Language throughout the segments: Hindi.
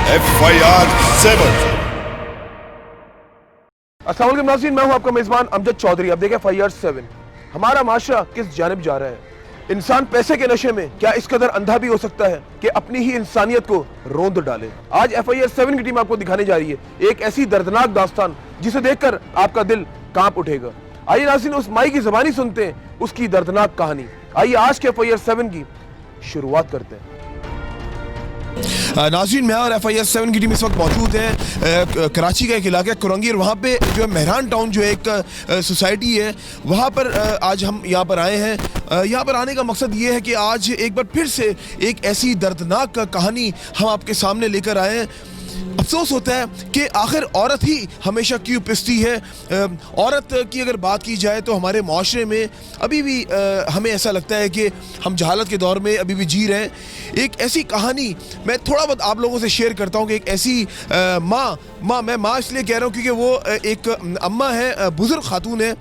FIR 7। अस्सलाम वालेकुम नाज़रीन, मैं हूं आपका मेज़बान अमजद चौधरी। अब देखें FIR 7 हमारा माशरा किस जानिब जा रहा है। इंसान पैसे के नशे में क्या इस कदर अंधा भी हो सकता है कि अपनी ही इंसानियत को रोंद डाले। आज FIR 7 की टीम आपको दिखाने जा रही है एक ऐसी दर्दनाक दास्तान जिसे देखकर आपका दिल कांप उठेगा। आइए नाज़रीन उस माई की ज़बानी सुनते हैं उसकी दर्दनाक कहानी। आइए आज के FIR 7 की शुरुआत करते हैं। नाज़रीन, मैं और FIR 7 की टीम इस वक्त मौजूद है कराची का एक इलाका कुरंगी, और वहाँ पे जो है मेहरान टाउन जो एक सोसाइटी है वहाँ पर आज हम यहाँ पर आए हैं। यहाँ पर आने का मकसद ये है कि आज एक बार फिर से एक ऐसी दर्दनाक कहानी हम आपके सामने लेकर आए हैं। अफसोस होता है कि आखिर औरत ही हमेशा क्यों पिसती है। औरत की अगर बात की जाए तो हमारे माशरे में अभी भी हमें ऐसा लगता है कि हम जहालत के दौर में अभी भी जी रहे हैं। एक ऐसी कहानी मैं थोड़ा बहुत आप लोगों से शेयर करता हूँ कि एक ऐसी मैं माँ इसलिए कह रहा हूँ क्योंकि वो एक अम्मा है, बुजुर्ग खातून है,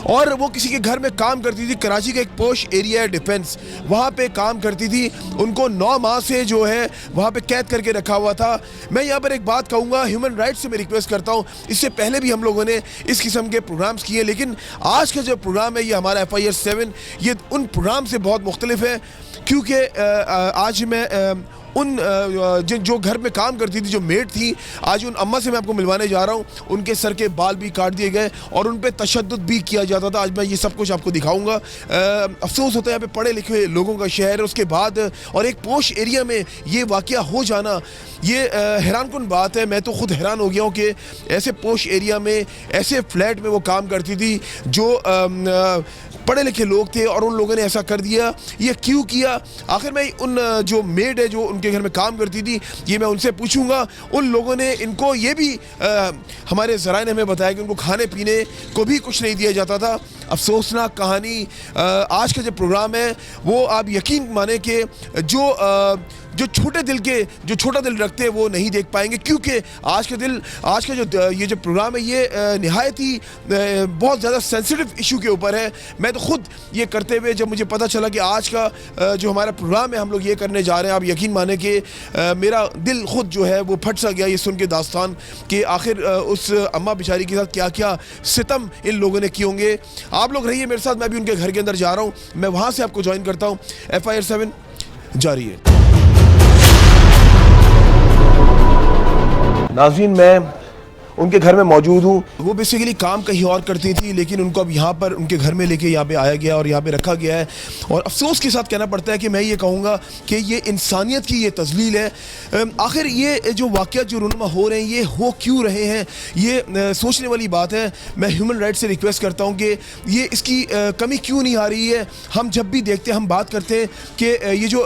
और वो किसी के घर में काम करती थी। कराची का एक पोश एरिया है डिफेंस, वहाँ पे काम करती थी। उनको 9 माह से जो है वहाँ पे कैद करके रखा हुआ था। मैं यहाँ पर एक बात कहूँगा, ह्यूमन राइट्स से मैं रिक्वेस्ट करता हूँ, इससे पहले भी हम लोगों ने इस किस्म के प्रोग्राम्स किए, लेकिन आज का जो प्रोग्राम है ये हमारा FIR 7 ये उन प्रोग्राम से बहुत मुख्तलिफ है, क्योंकि आज मैं उन जो घर में काम करती थी, जो मेड थी, आज उन अम्मा से मैं आपको मिलवाने जा रहा हूँ। उनके सर के बाल भी काट दिए गए और उन पे तशद्दुद भी किया जाता था। आज मैं ये सब कुछ आपको दिखाऊंगा। अफसोस होता है यहाँ पे पढ़े लिखे लोगों का शहर है, उसके बाद और एक पोश एरिया में ये वाक़या हो जाना, ये हैरानकुन बात है। मैं तो ख़ुद हैरान हो गया हूँ कि ऐसे पोश एरिया में, ऐसे फ्लैट में वो काम करती थी जो पढ़े लिखे लोग थे, और उन लोगों ने ऐसा कर दिया। ये क्यों किया? आखिर मैं उन जो मेड है जो उनके घर में काम करती थी, ये मैं उनसे पूछूंगा। उन लोगों ने इनको ये भी हमारे ज़राए ने हमें बताया कि उनको खाने पीने को भी कुछ नहीं दिया जाता था। अफसोसनाक कहानी। आज का जो प्रोग्राम है वो आप यकीन माने कि जो छोटा दिल रखते हैं वो नहीं देख पाएंगे, क्योंकि आज का ये जो प्रोग्राम है ये निहायत ही बहुत ज़्यादा सेंसिटिव इशू के ऊपर है। मैं तो ख़ुद ये करते हुए जब मुझे पता चला कि आज का जो हमारा प्रोग्राम है हम लोग ये करने जा रहे हैं, आप यकीन माने कि मेरा दिल ख़ुद जो है वो फट सा गया ये सुन के दास्तान कि आखिर उस अम्मा बेचारी के साथ क्या क्या सितम इन लोगों ने किए होंगे। आप लोग रहिए मेरे साथ, मैं भी उनके घर के अंदर जा रहा हूँ, मैं वहाँ से आपको ज्वाइन करता हूँ। FIR 7 जारी है। नाज़रीन, मैं उनके घर में मौजूद हूँ। वो बेसिकली काम कहीं और करती थी, लेकिन उनको अब यहाँ पर उनके घर में लेके यहाँ पे आया गया और यहाँ पे रखा गया है। और अफसोस के साथ कहना पड़ता है कि मैं ये कहूँगा कि ये इंसानियत की ये तज़लील है। आखिर ये जो वाक़यात जो रूनुमा हो रहे हैं ये हो क्यों रहे हैं, ये सोचने वाली बात है। मैं ह्यूमन राइट्स से रिक्वेस्ट करता हूँ कि ये इसकी कमी क्यों नहीं आ रही है। हम जब भी देखते हैं, हम बात करते हैं कि ये जो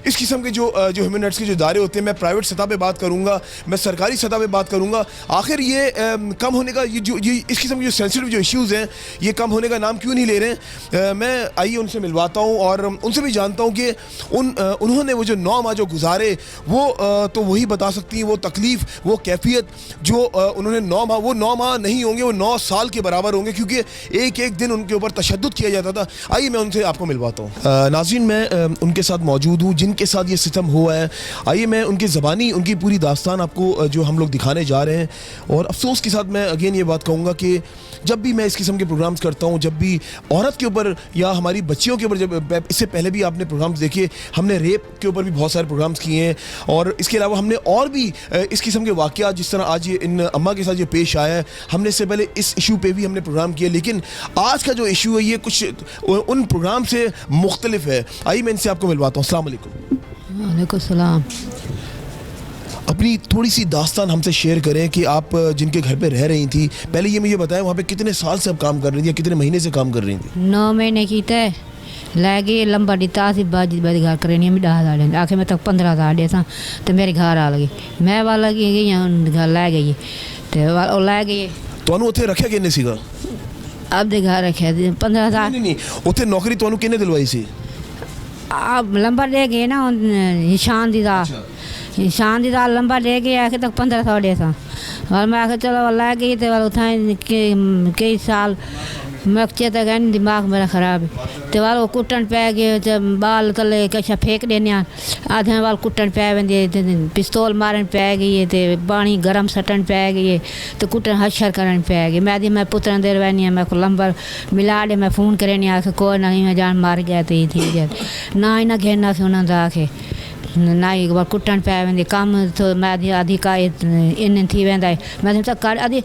इस किस्म के जो ह्यूमन राइट्स के जो इदारे होते हैं, मैं प्राइवेट सतह पर बात करूँगा, मैं सरकारी सतह पर बात करूँगा, आखिर ये कम होने का ये इस किस्म के जो सेंसिटिव जो इश्यूज़ हैं ये कम होने का नाम क्यों नहीं ले रहे हैं। मैं आइए उनसे मिलवाता हूँ और उनसे भी जानता हूँ कि उन्होंने वो जो 9 माह जो गुजारे वो तो वही बता सकती हैं, वो तकलीफ़, वो कैफियत जो उन्होंने 9 माह नहीं होंगे, वो 9 साल के बराबर होंगे, क्योंकि एक एक दिन उनके ऊपर तशद्दुद किया जाता था। आइए मैं उनसे आपको मिलवाता हूँ। नाज़रीन, मैं उनके साथ मौजूद हूँ जिनके साथ ये सितम हुआ है। आइए मैं उनकी ज़बानी उनकी पूरी दास्तान आपको जो हम लोग दिखाने जा रहे हैं। और अफसोस के साथ मैं अगेन ये बात कहूँगा कि जब भी मैं इस किस्म के प्रोग्राम्स करता हूँ, जब भी औरत के ऊपर या हमारी बच्चियों के ऊपर, जब इससे पहले भी आपने प्रोग्राम्स देखे, हमने रेप के ऊपर भी बहुत सारे प्रोग्राम्स किए हैं, और इसके अलावा हमने और भी इस किस्म के वाक़यात जिस तरह आज ये इन अम्मा के साथ जो पेश आया है, हमने इससे पहले इस इशू पे भी हमने प्रोग्राम किए, लेकिन आज का जो इशू है ये कुछ उन प्रोग्राम से मुख्तलिफ है। आइए मैं इनसे आपको मिलवाता हूँ। अस्सलाम वालेकुम। वालेकुम सलाम। अपनी थोड़ी सी दास्तान हमसे शेयर करें कि आप जिनके घर पे रह रही थी, पहले ये मुझे बताएं वहाँ पे कितने साल से आप काम कर रही थी या कितने महीने से काम कर रही थी? 9 महीने की तय लगे लंबा दिता सी बाजी बाजी घर करनी में 10,000 आखिर में तक 15,000 दे सा तो मेरे घर आ लगी, मैं वाला गई घर लै गई तो लै गई। ਤੁਹਾਨੂੰ ਉੱਥੇ ਰੱਖਿਆ ਕਿੰਨੇ ਸੀਗਾ? अब दे घर रखे 15,000। नहीं ਉੱਥੇ ਨੌਕਰੀ ਤੁਹਾਨੂੰ ਕਿਹਨੇ ਦਿਲਵਾਈ ਸੀ? अब लंबा ले गए ना निशान दी दा, निशान दी दा लंबा ले गए आखिर तक 1500 दे सा। और मैं आखिर चलो लै गई तो उठाए कई साल मक्चे तो कहने दिमाग मेरा ख़राब है तो वाल वो कुट्टन पै गए तो बाल तले कशा फेंक देने आधे वाल कुट्टन पै वेंदे पिस्तौल मारन पै गई है तो पानी गर्म सटन पै गई है तो कुट्टन हशर करन पै गई मैं पुत्रन देर वैनी मैं को लंबर मिला दे मैं फ़ोन करे नहीं आखे कोई नहीं मैं जान मार गया तो ये थी गया ना इन्हें घेरना से उन्होंने आखे ना एक बार कुट्टन पै वेंदे कम तो मैं आधी का इन थी वेंदा है मैं तो कर आधी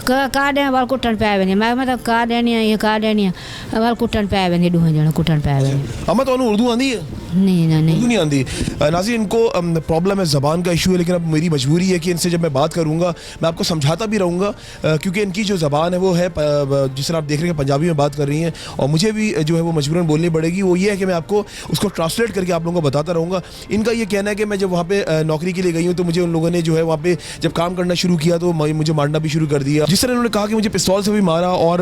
का दे वाल कुट्टन पै वेंदे मैं तो का देनी है ये का देनी है वाल कुट्टन पै वेंदे दूहे जण कुट्टन पै वेंदे अम्मा तो उर्दू आंदी है नहीं उर्दू नहीं आंदी नाज़रीन इनको प्रॉब्लम है ज़बान का इशू है लेकिन अब मेरी मजबूरी है कि इनसे जब मैं बात करूँगा मैं आपको समझाता भी रहूँगा क्योंकि इनकी जो ज़बान है वो है जिस तरह आप देख रहे हैं पंजाबी में बात कर रही हैं और मुझे भी जो है वो मजबूरन बोलनी पड़ेगी वो ये है कि मैं आपको उसको ट्रांसलेट करके आप लोगों को बताता रहूँगा इनका ये कहना है कि मैं जब वहाँ पे नौकरी के लिए गई हूँ तो मुझे उन लोगों ने जो है वहाँ पे जब काम करना शुरू किया तो मुझे मारना भी शुरू कर दिया जिस तरह उन्होंने कहा कि मुझे पिस्तौल से भी मारा और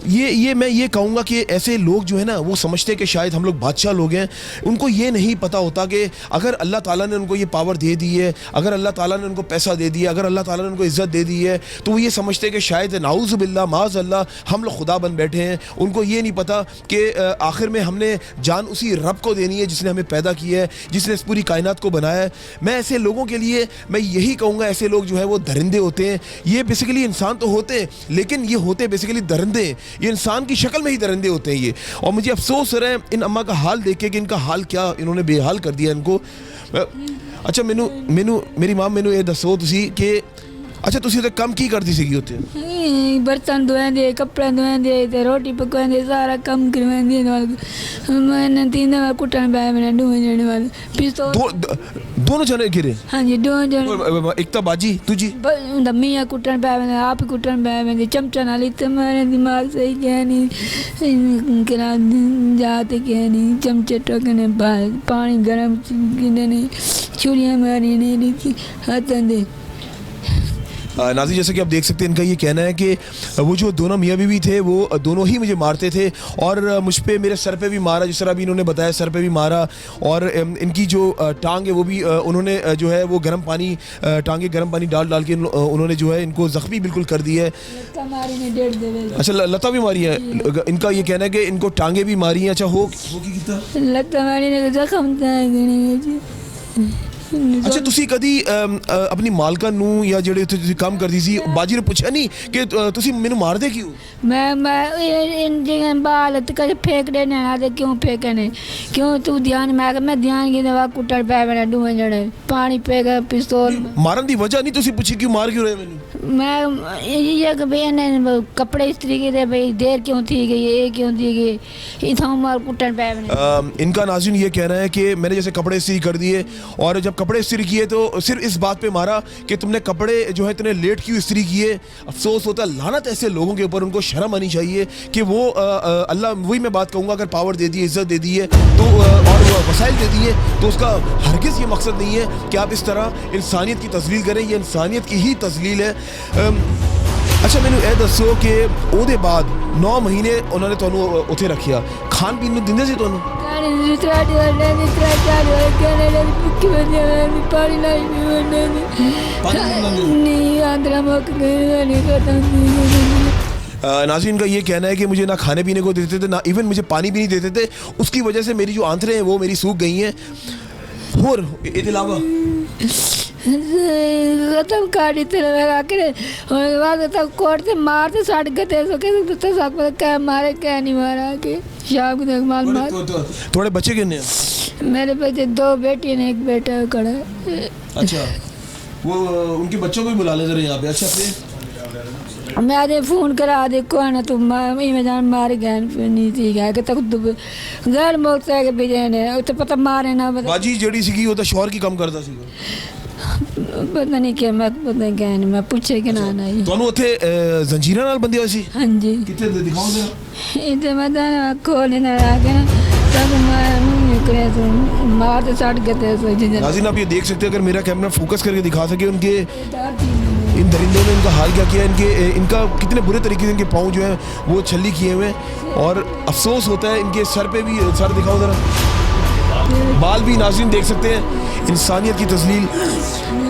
ये मैं ये कहूँगा कि ऐसे लोग जो है ना वो समझते हैं कि शायद हम लोग बादशाह लोग हैं उनको ये नहीं पता होता कि अगर अल्लाह ताला ने उनको ये पावर दे दी है अगर अल्लाह ताला ने उनको पैसा दे दिया अगर अल्लाह ताला ने उनको इज़्ज़त दे दी है तो वो ये समझते हैं कि शायद नाउज़ बिल्लाह माज़ अल्लाह हम लोग खुदा बन बैठे हैं उनको ये नहीं पता कि आखिर में हमने जान उसी रब को देनी है जिसने हमें पैदा किया है जिसने इस पूरी कायनात को बनाया है मैं ऐसे लोगों के लिए मैं यही कहूँगा ऐसे लोग जो है वो दरिंदे होते हैं ये बेसिकली इंसान तो होते हैं लेकिन ये होते बेसिकली दरिंदे ये इंसान की शक्ल में ही दरिंदे होते हैं ये और मुझे अफसोस हो रहा है इन अम्मा का हाल देख के कि इनका हाल क्या इन्होंने बेहाल कर दिया इनको अच्छा मैनू मेरी मां मैनू ये दसो तुसी कि अच्छा तुसी तो कम की करती सीगी उत्थे बर्तन धोएंदे कपड़े धोएंदे ते रोटी पकाएंदे सारा काम करवाएंदे मैंने तीन दिन कुटन पाया मैंने दो जने वाले पिस्तौल दोनों जने गिरे हाँ जी दो जने एक तो बाजी तुझी मियाँ कुटन पाया मैंने आप कुटन पाया मैंने चमचा ना ली तो मेरे दिमाग से क्या नहीं करा जाते क्या नहीं चमचे टकने पानी गर्म नहीं छुरियाँ मारी नहीं ली थी हाथों दे नाज़ी जैसे कि आप देख सकते हैं इनका ये कहना है कि वो जो दोनों मियाँ बीवी थे वो दोनों ही मुझे मारते थे और मुझ पे मेरे सर पे भी मारा जिस तरह अभी इन्होंने बताया सर पे भी मारा और इनकी जो टांग है वो भी उन्होंने जो है वो गर्म पानी टांगे गर्म पानी डाल के उन्होंने जो है इनको ज़ख्मी बिल्कुल कर दिया है अच्छा लता भी मारी है इनका ये कहना है कि इनको टांगे भी मारी हैं अच्छा हो लता मारी ने जख्म अच्छा तुसी कदी अपनी मालका नू या जेड़े तुसी काम करदी सी बाजी ने पूछा नहीं कि तुसी मेनू मार दे क्यों मैं इन जगह बाल कदे फेंक देने आदे क्यों फेंकने क्यों तू ध्यान मैं ध्यान की दवा कुटर पे बना दूं जड़े पानी पे गया पिस्तौल मारन दी वजह नहीं तुसी पूछी क्यों मार क्यों रहे मेनू मैं ये कि भाई कपड़े इस्त्री के भाई देर क्यों थी गई ये क्यों थी गई इथां मार कुटर पे इनका नाज़रीन ये कहना है कि मैंने जैसे कपड़े इस्त्री कर दिए और जब कपड़े इस्त्री किए तो सिर्फ इस बात पे मारा कि तुमने कपड़े जो है इतने लेट क्यों इस्त्री किए अफसोस होता है लानत ऐसे लोगों के ऊपर उनको शर्म आनी चाहिए कि वो अल्लाह वही मैं बात कहूँगा अगर पावर दे दी है इज़्ज़त दे दी है तो और वसाइल दे दी है तो उसका हरगिज़ ये मकसद नहीं है कि आप इस तरह इंसानियत की तज़लील करें ये इंसानियत की ही तज़लील है अच्छा मैनू ये दसो कि ਉਹਦੇ बाद 9 महीने उन्होंने तुहानू उत्थे रखिया खान पीन नू दिंदे सी तुहानू नाज़रीन का ये कहना है कि मुझे ना खाने पीने को देते थे ना इवन मुझे पानी भी नहीं देते थे उसकी वजह से मेरी जो आंतरें हैं वो मेरी सूख गई हैं और इसके अलावा खत्म काटी तेरे लगा के और बाद तक कोर्ट से मारते साठ गते सो के तो सब क्या मारे क्या नहीं मारा के शाम को माल मार थोड़े बच्चे कितने हैं मेरे बच्चे 2 बेटी ने 1 बेटा खड़ा अच्छा वो उनके बच्चों को भी बुला ले जरा यहाँ पे अच्छा फिर मैं आधे फोन करा दे को ना तुम मैं जान मार गए नहीं थी गया कि तक घर मोटरसाइकिल पे जाने तो पता मारे ना बाजी जड़ी सी वो तो शोर की कम करता सी पता नहीं क्या मैं पता नहीं क्या नहीं मैं पूछे कि ना नहीं ਤੁਹਾਨੂੰ ਉੱਥੇ ਜ਼ੰਜੀਰਾਂ ਨਾਲ ਬੰਦੇ ਹੋਏ ਸੀ ਹਾਂਜੀ ਕਿੱਥੇ ਦਿਖਾਓ ਜ਼ਰਾ इधर मैं खोले ना आके तब मैं करे तो मार तो साठ गए तो नाज़रीन आप ये देख सकते हैं अगर मेरा कैमरा फोकस करके दिखा सके उनके इन दरिंदों ने इनका हाल क्या किया इनका कितने बुरे तरीके से इनके पाँव जो हैं वो छल्ली किए हुए हैं और अफसोस होता है इनके सर पे भी सर दिखाओ ज़रा बाल भी नाज़रीन देख सकते हैं, इंसानियत की तस्लील।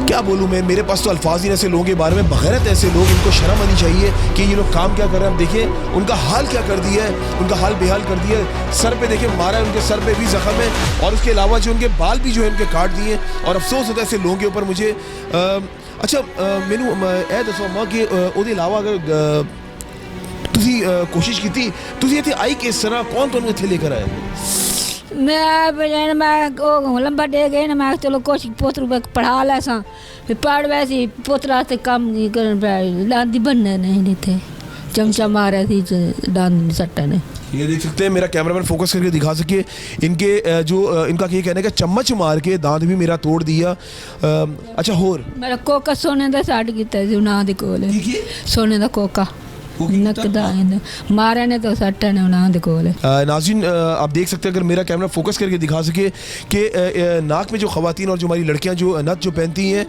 क्या बोलूँ मैं, मेरे पास तो अल्फाज ही ऐसे लोगों के बारे में। बगैरत ऐसे लोग, इनको शर्म आनी चाहिए कि ये लोग काम क्या कर रहे हैं। अब देखिए उनका हाल क्या कर दिया है, उनका हाल बेहाल कर दिया है। सर पे देखिए मारा है, उनके सर पे भी जख्म है, और उसके अलावा जो उनके बाल भी जो है उनके काट दिए। और अफसोस होता है ऐसे लोगों के ऊपर मुझे। अच्छा मैनू ए दसो अम्मा कि ਉਹਦੇ ਇਲਾਵਾ अगर ਤੁਸੀਂ कोशिश की थी, ਤੁਸੀਂ ਇੱਥੇ ਆਈ किस तरह, कौन ਤੁਹਾਨੂੰ ਇੱਥੇ लेकर आया? मैं लंबा डे गए ना, मैं चलो कुछ पुत्र पढ़ा लै सां, फिर पढ़ वैसे पुत्र वास्ते कम नहीं कर दांदी बनने नहीं देते, चमचा मारा थी दांद सट्टा ने। ये देख सकते हैं, मेरा कैमरामैन फोकस करके दिखा सके, इनके जो इनका ये कहना है कि चम्मच मार के दांत भी मेरा तोड़ दिया। अच्छा होर मेरा कोका सोने का सट किया ना दे कोल, सोने का कोका नकदा मारा ने तो सट्टा ने ना दे कोल। नाज़रीन आप देख सकते हैं, अगर मेरा कैमरा फोकस करके दिखा सके कि नाक में जो ख़वातीन और जो हमारी लड़कियां जो नथ जो पहनती हैं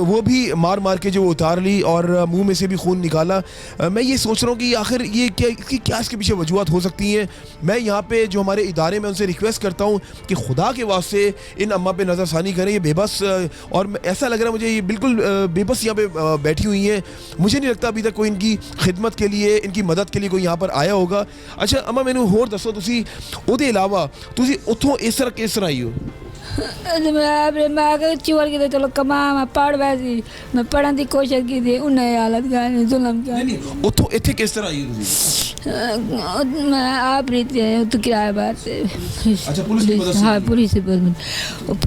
वो भी मार मार के जो उतार ली और मुंह में से भी खून निकाला। मैं ये सोच रहा हूँ कि आखिर ये क्या इसके पीछे वजूहत हो सकती हैं। मैं यहाँ पे जो हमारे इदारे में उनसे रिक्वेस्ट करता हूँ कि खुदा के वास्ते इन अम्मा पे नज़रसानी करें। ये बेबस और ऐसा लग रहा है मुझे, ये बिल्कुल बेबस यहाँ पे बैठी हुई हैं। मुझे नहीं लगता अभी तक कोई इनकी खिदमत के लिए, इनकी मदद के लिए कोई यहाँ पर आया होगा। अच्छा अम्मा मैनू होर दसो, तुसी ਉਹਦੇ इलावा तुसी उथों इस तरह किस तरह आई हो? मैं चोर की चलो कमा, मैं पढ़ वैसी मैं पढ़ने की कोशिश की थी, उन्हें हालत गाने जुल्म किया। नहीं उथों इत्थे किस तरह आई हो? मैं आप रीति है तो किराए बात। अच्छा पुलिस की मदद से? हाँ पुलिस से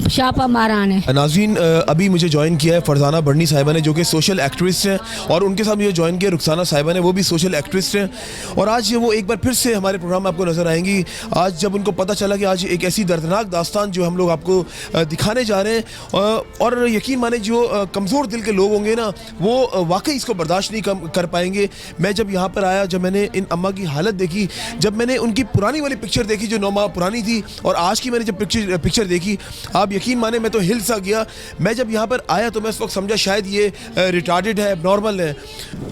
छापा मारा ने। नाज़रीन अभी मुझे ज्वाइन किया है फरजाना बर्नी साहिबा ने, जो कि सोशल एक्टिविस्ट हैं, और उनके साथ मुझे ज्वाइन किया रुखसाना साहिबा ने, वो भी सोशल एक्टिविस्ट हैं। और आज वो एक बार फिर से हमारे प्रोग्राम में आपको नज़र आएंगी। आज जब उनको पता चला कि आज एक ऐसी दर्दनाक दास्तान जो हम लोग आपको दिखाने जा रहे हैं, और यकीन माने जो कमज़ोर दिल के लोग होंगे ना, वो वाकई इसको बर्दाश्त नहीं कर पाएंगे। मैं जब यहाँ पर आया, जब मैंने इन अम्मा की हालत देखी, जब मैंने उनकी पुरानी वाली पिक्चर देखी जो 9 माह पुरानी थी, और आज की मैंने जब पिक्चर देखी, आप यकीन माने मैं तो हिल सा गया। मैं जब यहाँ पर आया तो मैं उस वक्त समझा शायद ये रिटार्डेड है, नॉर्मल है।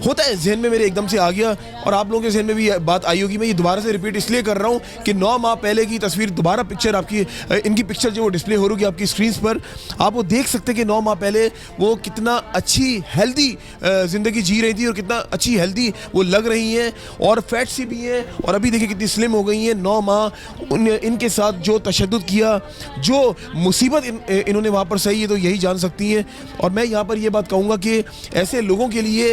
होता है जहन में मेरे एकदम से आ गया, और आप लोगों के जहन में भी बात आई होगी। मैं ये दोबारा से रिपीट इसलिए कर रहा हूँ कि 9 माह पहले की तस्वीर दोबारा पिक्चर आपकी, इनकी पिक्चर जो वो डिस्प्ले हो रही है आपकी स्क्रीन पर, आप वो देख सकते हैं कि 9 माह पहले वो कितना अच्छी हेल्दी ज़िंदगी जी रही थी और कितना अच्छी हेल्दी वो लग रही हैं, और फैट सी भी हैं, और अभी देखिए कितनी स्लिम हो गई हैं। 9 माह इनके साथ जो तशद्दुद किया, जो मुसीबत इन्होंने वहाँ पर सही है तो यही जान सकती हैं। और मैं यहाँ पर ये बात कहूँगा कि ऐसे लोगों के लिए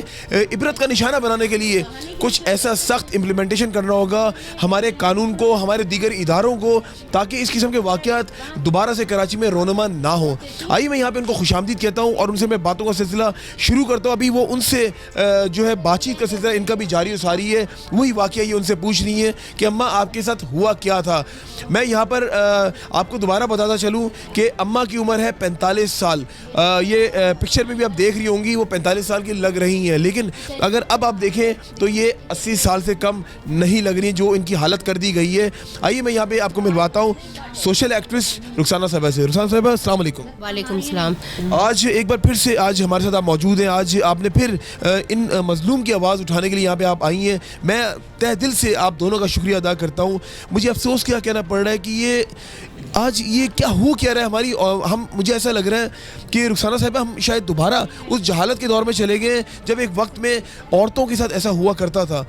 इबरत का निशाना बनाने के लिए कुछ ऐसा सख्त इम्प्लीमेंटेशन करना होगा हमारे कानून को, हमारे दीगर इदारों को, ताकि इस किस्म के वाक़यात दोबारा से कराची में रोनमा ना हो। आइए मैं यहाँ पे उनको खुशामदीद कहता हूँ और उनसे मैं बातों का सिलसिला शुरू करता हूँ। अभी वो उनसे जो है बातचीत का सिलसिला इनका भी जारी सारी है। वही वाक़या ये उनसे पूछ रही है कि अम्मा आपके साथ हुआ क्या था। मैं यहाँ पर आपको दोबारा बताता चलूँ कि अम्मा की उम्र है 45 साल। ये पिक्चर में भी आप देख रही होंगी वो 45 साल की लग रही हैं, लेकिन अगर अब आप देखें तो ये 80 साल से कम नहीं लग रही जो इनकी हालत कर दी गई है। आइए मैं यहाँ पे आपको मिलवाता हूँ सोशल एक्टिविस्ट रुखसाना साहिबा से। रुखसाना साहिबा अस्सलाम वालेकुम। वालेकुम सलाम। आज एक बार फिर से आज हमारे साथ आप मौजूद हैं। आज आपने फिर इन मजलूम की आवाज़ उठाने के लिए यहाँ पे आप आई हैं। मैं तहे दिल से आप दोनों का शुक्रिया अदा करता हूँ। मुझे अफसोस क्या कहना पड़ रहा है कि ये आज ये क्या हो क्या रहा है हमारी, और हम मुझे ऐसा लग रहा है कि रुखसाना साहिबा हम शायद दोबारा उस जहालत के दौर में चले गए जब एक वक्त में औरतों के साथ ऐसा हुआ करता था।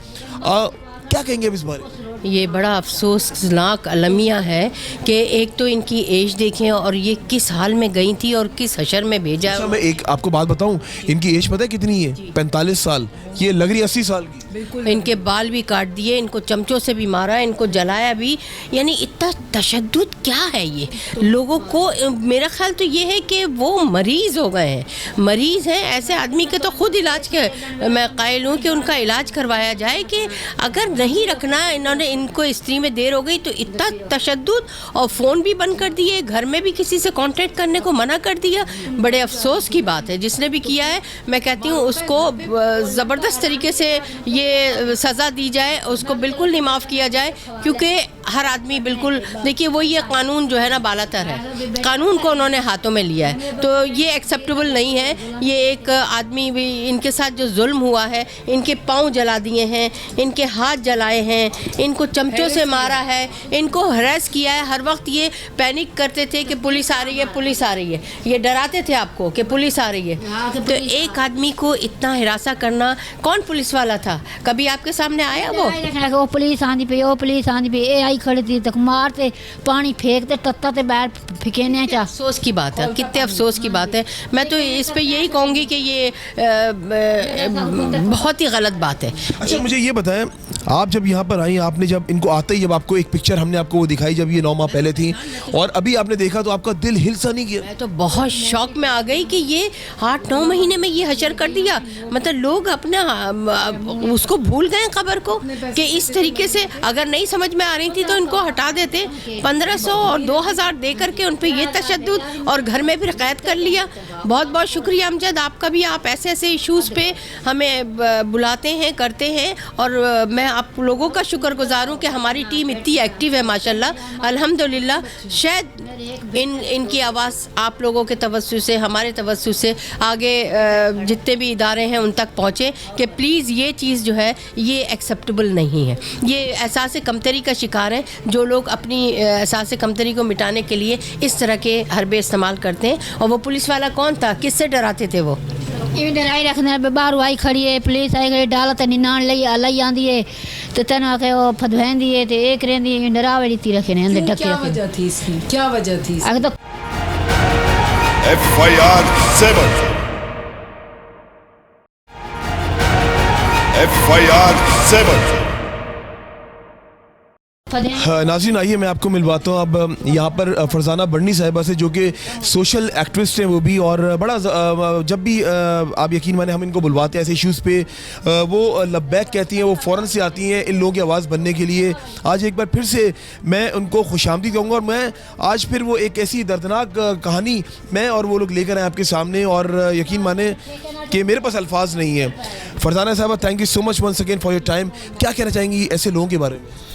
क्या कहेंगे अब इस बारे में? ये बड़ा अफसोसनाक अलमिया है कि एक तो इनकी एज देखें और ये किस हाल में गई थी और किस हशर में भेजा। अच्छा मैं एक आपको बात बताऊं, इनकी एज पता है कितनी है? 45 साल। ये लग रही 80 साल की। बिल्कुल। इनके बाल भी काट दिए, इनको चमचों से भी मारा, इनको जलाया भी। यानी इतना तशद्दुद क्या है ये लोगों को? मेरा ख्याल तो ये है कि वो मरीज़ हो गए हैं, मरीज़ हैं। ऐसे आदमी के तो खुद इलाज के मैं कायल हूँ कि उनका इलाज करवाया जाए कि अगर नहीं रखना, इन्होंने इनको स्त्री में देर हो गई तो इतना तशद्दुद, और फ़ोन भी बंद कर दिए, घर में भी किसी से कांटेक्ट करने को मना कर दिया। बड़े अफसोस की बात है। जिसने भी किया है मैं कहती हूँ उसको ज़बरदस्त तरीके से ये सज़ा दी जाए, उसको बिल्कुल नहीं माफ़ किया जाए, क्योंकि हर आदमी बिल्कुल, देखिए वो ये कानून जो है ना बालातर है, कानून को उन्होंने हाथों में लिया है, तो ये एक्सेप्टेबल नहीं है। ये एक आदमी भी, इनके साथ जो जुल्म हुआ है, इनके पाँव जला दिए हैं, इनके हाथ जलाए हैं, इनको चमचों से मारा है, इनको हरास किया है। हर वक्त ये पैनिक करते थे कि पुलिस आ रही है, पुलिस आ रही है, ये डराते थे आपको कि पुलिस आ रही है। तो एक आदमी को इतना हिरासा करना, कौन पुलिस वाला था, कभी आपके सामने आया वो पुलिस आंदी पे, वो पुलिस आंदी पे, ए आई खड़ी थी तक मारते, पानी फेंकते, तत्ता ते बैठ फिकेने चा। अफसोस की बात है, कितने अफसोस की बात है। मैं तो इस पे यही कहूँगी कि ये बहुत ही गलत बात है। अच्छा मुझे ये बताएं, आप जब यहाँ पर आई, आपने जब इनको आते ही जब आपको एक पिक्चर हमने आपको वो दिखाई जब ये 9 माह पहले थी और अभी आपने देखा, तो आपका दिल हिल सा नहीं किया? मैं तो बहुत शौक में आ गई कि ये 8-9 महीने में ये हशर कर दिया। मतलब लोग अपना उसको भूल गए खबर को, कि इस तरीके से अगर नहीं समझ में आ रही थी तो इनको हटा देते। 1500 और 2000 दे करके उन पे ये तशद्दुद, और घर में फिर कैद कर लिया। बहुत बहुत शुक्रिया अमजद आपका भी, आप ऐसे ऐसे इश्यूज़ पे हमें बुलाते हैं, करते हैं, और मैं आप लोगों का शुक्रगुजार हूँ कि हमारी टीम इतनी एक्टिव है माशाल्लाह, अल्हम्दुलिल्लाह। शायद इनकी आवाज़ आप लोगों के तवज्जो से, हमारे तवज्जो से आगे जितने भी इदारे हैं उन तक पहुँचे कि प्लीज़ ये चीज़ जो है ये एक्सेप्टेबल नहीं है। ये एहसास कमतरी का शिकार है जो लोग अपनी एहसास कमतरी को मिटाने के लिए इस तरह के हरबे इस्तेमाल करते हैं। और वो पुलिस वाला कौन था, किससे डराते थे वो? डराई रखने बाहर आई खड़ी है, पुलिस आई खड़ी, डाला तो निनान लई आंदी है, तो तेन आके वो फदवेंदी है, तो एक रेंदी डरावे दी रखे ने अंदर ढके। क्या वजह थी इसकी, क्या वजह थी? अगर तो FIR 7 FIR 7 नाज़रीन आइए मैं आपको मिलवाता हूँ अब यहाँ पर फरजाना बर्नी साहिबा से, जो कि सोशल एक्टिविस्ट हैं वो भी, और बड़ा जब भी आप यकीन माने हम इनको बुलवाते हैं ऐसे इश्यूज़ पे, वो लब्बैक कहती हैं, वो फ़ौरन से आती हैं इन लोगों की आवाज़ बनने के लिए। आज एक बार फिर से मैं उनको खुशामदीद कहूँगा, और मैं आज फिर वो एक ऐसी दर्दनाक कहानी मैं और वो लोग लेकर आए आपके सामने, और यकीन माने कि मेरे पास अल्फाज नहीं है। फरजाना साहिबा, thank you so much once again for your time. क्या कहना चाहेंगी ऐसे लोगों के बारे में?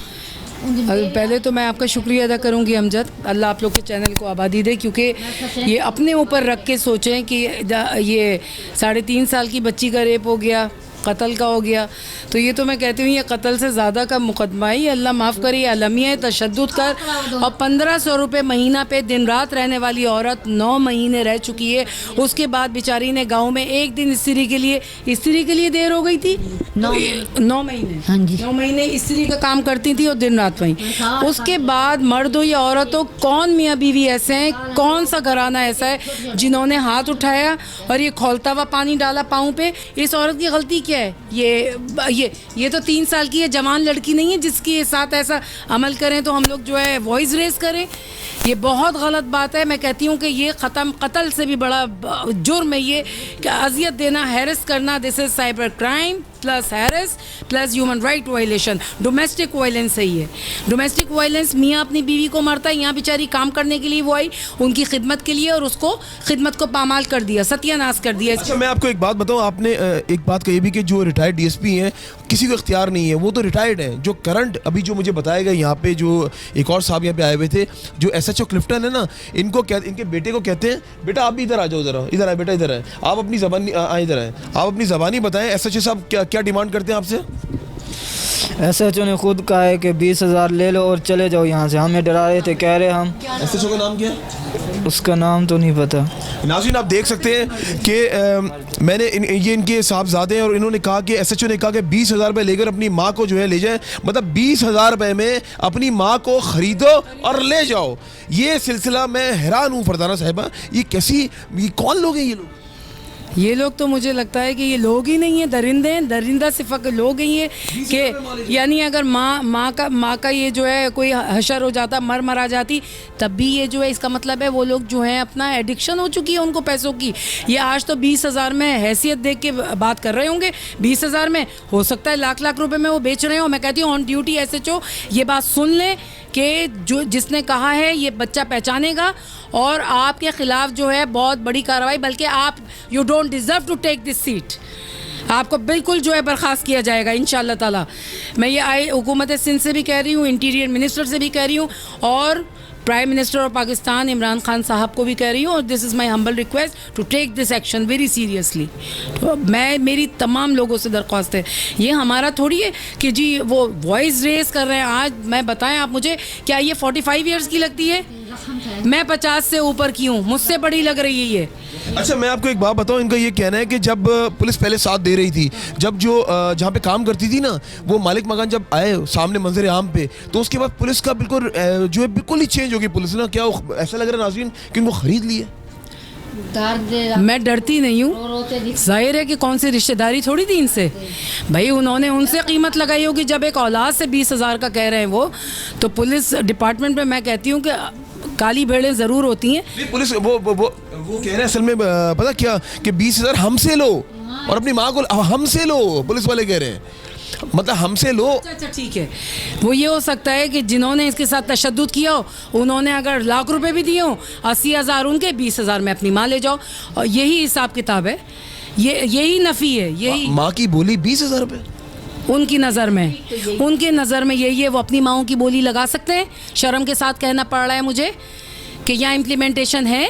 पहले तो मैं आपका शुक्रिया अदा करूंगी अमजद, अल्लाह आप लोग के चैनल को आबादी दे, क्योंकि ये अपने ऊपर रख के सोचें कि ये 3.5 साल की बच्ची का रेप हो गया, कत्ल का हो गया, तो ये तो मैं कहती हूँ ये कत्ल से ज़्यादा का मुकदमा ही, अल्लाह माफ़ करे, अलमिया तशद्दुद कर। और 1500 रुपये महीना पे दिन रात रहने वाली औरत 9 महीने रह चुकी है। उसके बाद बेचारी ने गांव में एक दिन स्त्री के लिए देर हो गई थी, 9 महीने, हाँ जी, 9 महीने स्त्री का काम करती थी और दिन रात वहीं। उसके बाद मर्दों या औरतों, कौन मियाँ बीवी ऐसे हैं, कौन सा घराना ऐसा है जिन्होंने हाथ उठाया और ये खौलता हुआ पानी डाला पाँव पे? इस औरत की गलती क्या है? ये तो 3 साल की है, जवान लड़की नहीं है जिसके साथ ऐसा अमल करें तो हम लोग जो है वॉइस रेस करें। ये बहुत गलत बात है। मैं कहती हूँ कि ये कत्ल से भी बड़ा जुर्म है ये, कि अजियत देना, हैरेस करना। This is cyber crime plus harass plus human right violation, domestic violence है ये। डोमेस्टिक वायलेंस, मियाँ अपनी बीवी को मारता है, यहाँ बेचारी काम करने के लिए वो आई उनकी खिदमत के लिए, और उसको खिदमत को पामाल कर दिया, सत्यानाश कर दिया। अच्छा मैं आपको एक बात बताऊँ, आपने एक बात कही भी कि जो रिटायर्ड DSP हैं किसी को इख्तियार नहीं है, वो तो रिटायर्ड हैं। जो करंट अभी जो मुझे बताया गया यहाँ पे, जो एक और साहब यहाँ पे आए हुए थे, जो SHO क्लिफ्टन है ना, इनके बेटे को कहते हैं, बेटा आप भी इधर आ जाओ, इधर आए बेटा, इधर आए, आप अपनी ज़बानी इधर आए, आप अपनी ज़बानी बताएं। SHO साहब क्या डिमांड करते हैं आपसे? SHO ने खुद कहा है कि 20,000 ले लो और चले जाओ यहाँ से, हमें डरा रहे थे, कह रहे हम। SHO का नाम क्या है? उसका नाम तो नहीं पता। नाज़रीन आप देख सकते हैं कि मैंने ये इनके साहबजादे हैं, और इन्होंने कहा कि SHO ने कहा कि 20,000 रुपये लेकर अपनी माँ को जो है ले जाए, मतलब 20,000 रुपये में अपनी माँ को ख़रीदो और ले जाओ। ये सिलसिला मैं हैरान हूँ फरजाना साहिबा, ये कौन लोग हैं ये लोग? ये लोग तो मुझे लगता है कि ये लोग ही नहीं है, दरिंदे हैं, दरिंदा सिफा लोग ही है कि यानी अगर माँ का ये जो है कोई हशर हो जाता, मरा जाती, तब भी ये जो है इसका मतलब है वो लोग जो हैं अपना एडिक्शन हो चुकी है उनको पैसों की। ये आज तो 20,000 में हैसियत देख के बात कर रहे होंगे, 20,000 में हो सकता है लाख रुपए में वो बेच रहे हो। मैं कहती हूँ ऑन ड्यूटी SHO ये बात सुन लें कि जिसने कहा है ये बच्चा पहचानेगा और आपके ख़िलाफ़ जो है बहुत बड़ी कार्रवाई, बल्कि आप you don't deserve to take this seat. आपको बिल्कुल जो है बर्खास्त किया जाएगा इंशाअल्लाह ताला। मैं ये हुकूमत सिंध से भी कह रही हूँ, इंटीरियर मिनिस्टर से भी कह रही हूँ और prime minister of Pakistan Imran Khan साहब को भी कह रही हूँ, और this is my humble request to take this action very seriously. तो मेरी तमाम लोगों से दरख्वास्त है, ये हमारा थोड़ी है कि जी वो वॉइस रेस कर रहे हैं। आज मैं बताएं आप मुझे, क्या ये 45 ईयर्स की लगती है? मैं 50 से ऊपर की हूँ, मुझसे बड़ी लग रही है ये। अच्छा, मैं आपको एक बात बताऊं, इनका ये कहना है कि जब पुलिस पहले साथ दे रही थी, जब जो जहाँ पे काम करती थी ना, वो मालिक मकान जब आए सामने मंजर आम पे, तो उसके बाद पुलिस का बिल्कुल जो है बिल्कुल ही चेंज हो गई पुलिस ना। क्या ऐसा लग रहा है नाज़रीन कि उनको खरीद लिए? मैं डरती नहीं हूँ, जाहिर है कि कौन सी रिश्तेदारी थोड़ी थी इनसे। भाई उन्होंने उनसे कीमत लगाई होगी जब एक औलाद से 20,000 का कह रहे हैं वो। तो पुलिस डिपार्टमेंट में मैं कहती हूँ कि काली भेड़ें ज़रूर होती हैं। पुलिस वो कह रहे हैं असल में पता क्या कि 20,000 हमसे लो और अपनी माँ को हमसे लो, पुलिस वाले कह रहे हैं, मतलब हमसे लो। अच्छा ठीक है, वो ये हो सकता है कि जिन्होंने इसके साथ तशद्दुद किया हो उन्होंने अगर लाख रुपए भी दिए हो, 80,000 उनके, 20,000 में अपनी माँ ले जाओ, और यही हिसाब किताब है, यही नफ़ी है, यही माँ की बोली 20,000 रुपये उनकी नज़र में यही है। वो अपनी माँओं की बोली लगा सकते हैं? शर्म के साथ कहना पड़ रहा है मुझे कि यहाँ इम्प्लीमेंटेशन है।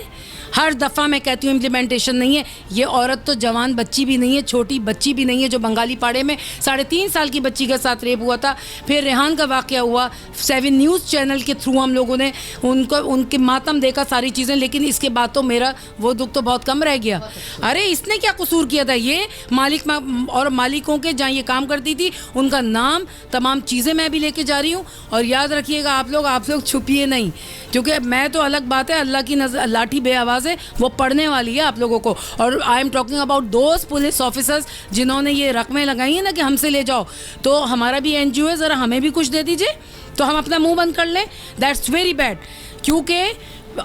हर दफ़ा मैं कहती हूँ इम्प्लीमेंटेशन नहीं है। ये औरत तो जवान बच्ची भी नहीं है, छोटी बच्ची भी नहीं है, जो बंगाली पाड़े में 3.5 साल की बच्ची के साथ रेप हुआ था, फिर रेहान का वाक़या हुआ। 7 न्यूज़ चैनल के थ्रू हम लोगों ने उनके मातम देखा, सारी चीज़ें, लेकिन इसके बाद तो मेरा वो दुख तो बहुत कम रह गया। अरे इसने क्या कसूर किया था? ये मालिक और मालिकों के जहाँ ये काम करती थी उनका नाम, तमाम चीज़ें मैं भी लेके जा रही हूँ। और याद रखिएगा आप लोग छुपिए नहीं, क्योंकि मैं तो अलग बात है, अल्लाह की लाठी बेआवाज़ है, वो पढ़ने वाली है आप लोगों को। और I am talking about those police officers जिन्होंने ये रकमें लगाई हैं ना कि हमसे ले जाओ। तो हमारा भी NGO है, ज़रा हमें भी कुछ दे दीजिए तो हम अपना मुंह बंद कर लें। दैट्स वेरी बैड, क्योंकि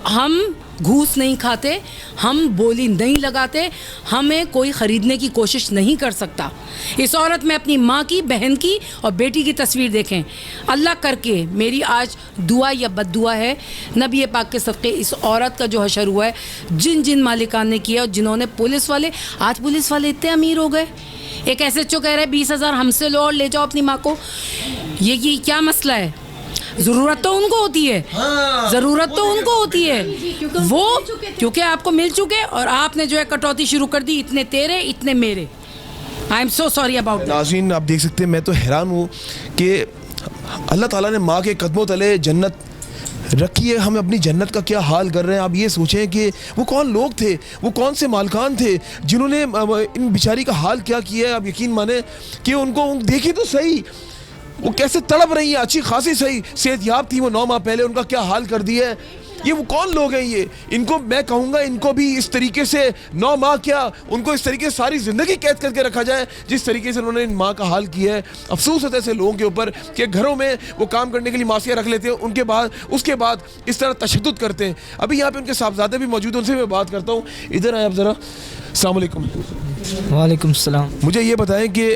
हम घूस नहीं खाते, हम बोली नहीं लगाते, हमें कोई ख़रीदने की कोशिश नहीं कर सकता। इस औरत में अपनी माँ की, बहन की और बेटी की तस्वीर देखें। अल्लाह करके मेरी आज दुआ या बद्दुआ है, नबी पाक के सदक़े इस औरत का जो हशर हुआ है, जिन मालिकान ने किया और जिन्होंने पुलिस वाले, आज पुलिस वाले इतने अमीर हो गए। एक SHO कह रहे हैं 20,000 हमसे लो और ले जाओ अपनी माँ को। ये क्या मसला है? ज़रूरत तो उनको होती है, ज़रूरत तो उनको होती है, वो क्योंकि आपको मिल चुके और आपने जो है कटौती शुरू कर दी, इतने तेरे इतने मेरे। I am so sorry about. नाज़रीन आप देख सकते हैं, मैं तो हैरान हूँ कि अल्लाह ताला ने माँ के कदमों तले जन्नत रखी है, हम अपनी जन्नत का क्या हाल कर रहे हैं। आप ये सोचें कि वो कौन लोग थे, वो कौन से मालकान थे जिन्होंने इन बेचारी का हाल क्या किया है। आप यकीन माने कि उनको देखिए तो सही, वो कैसे तड़प रही है, अच्छी खासी सही सेहतयाब थी वो 9 माह पहले, उनका क्या हाल कर दिया है। ये वो कौन लोग हैं? ये इनको मैं कहूँगा इनको भी इस तरीके से 9 माह क्या, उनको इस तरीके से सारी ज़िंदगी कैद करके रखा जाए जिस तरीके से उन्होंने इन माँ का हाल किया है। अफसोस होता है ऐसे लोगों के ऊपर कि घरों में वो काम करने के लिए मासिया रख लेते हैं, उसके बाद इस तरह तशद्दुद करते हैं। अभी यहाँ पे उनके साहबजादे भी मौजूद हैं, उनसे मैं बात करता हूँ। इधर आए आप ज़रा। अस्सलाम वालेकुम। वालेकुम सलाम। मुझे ये बताएं कि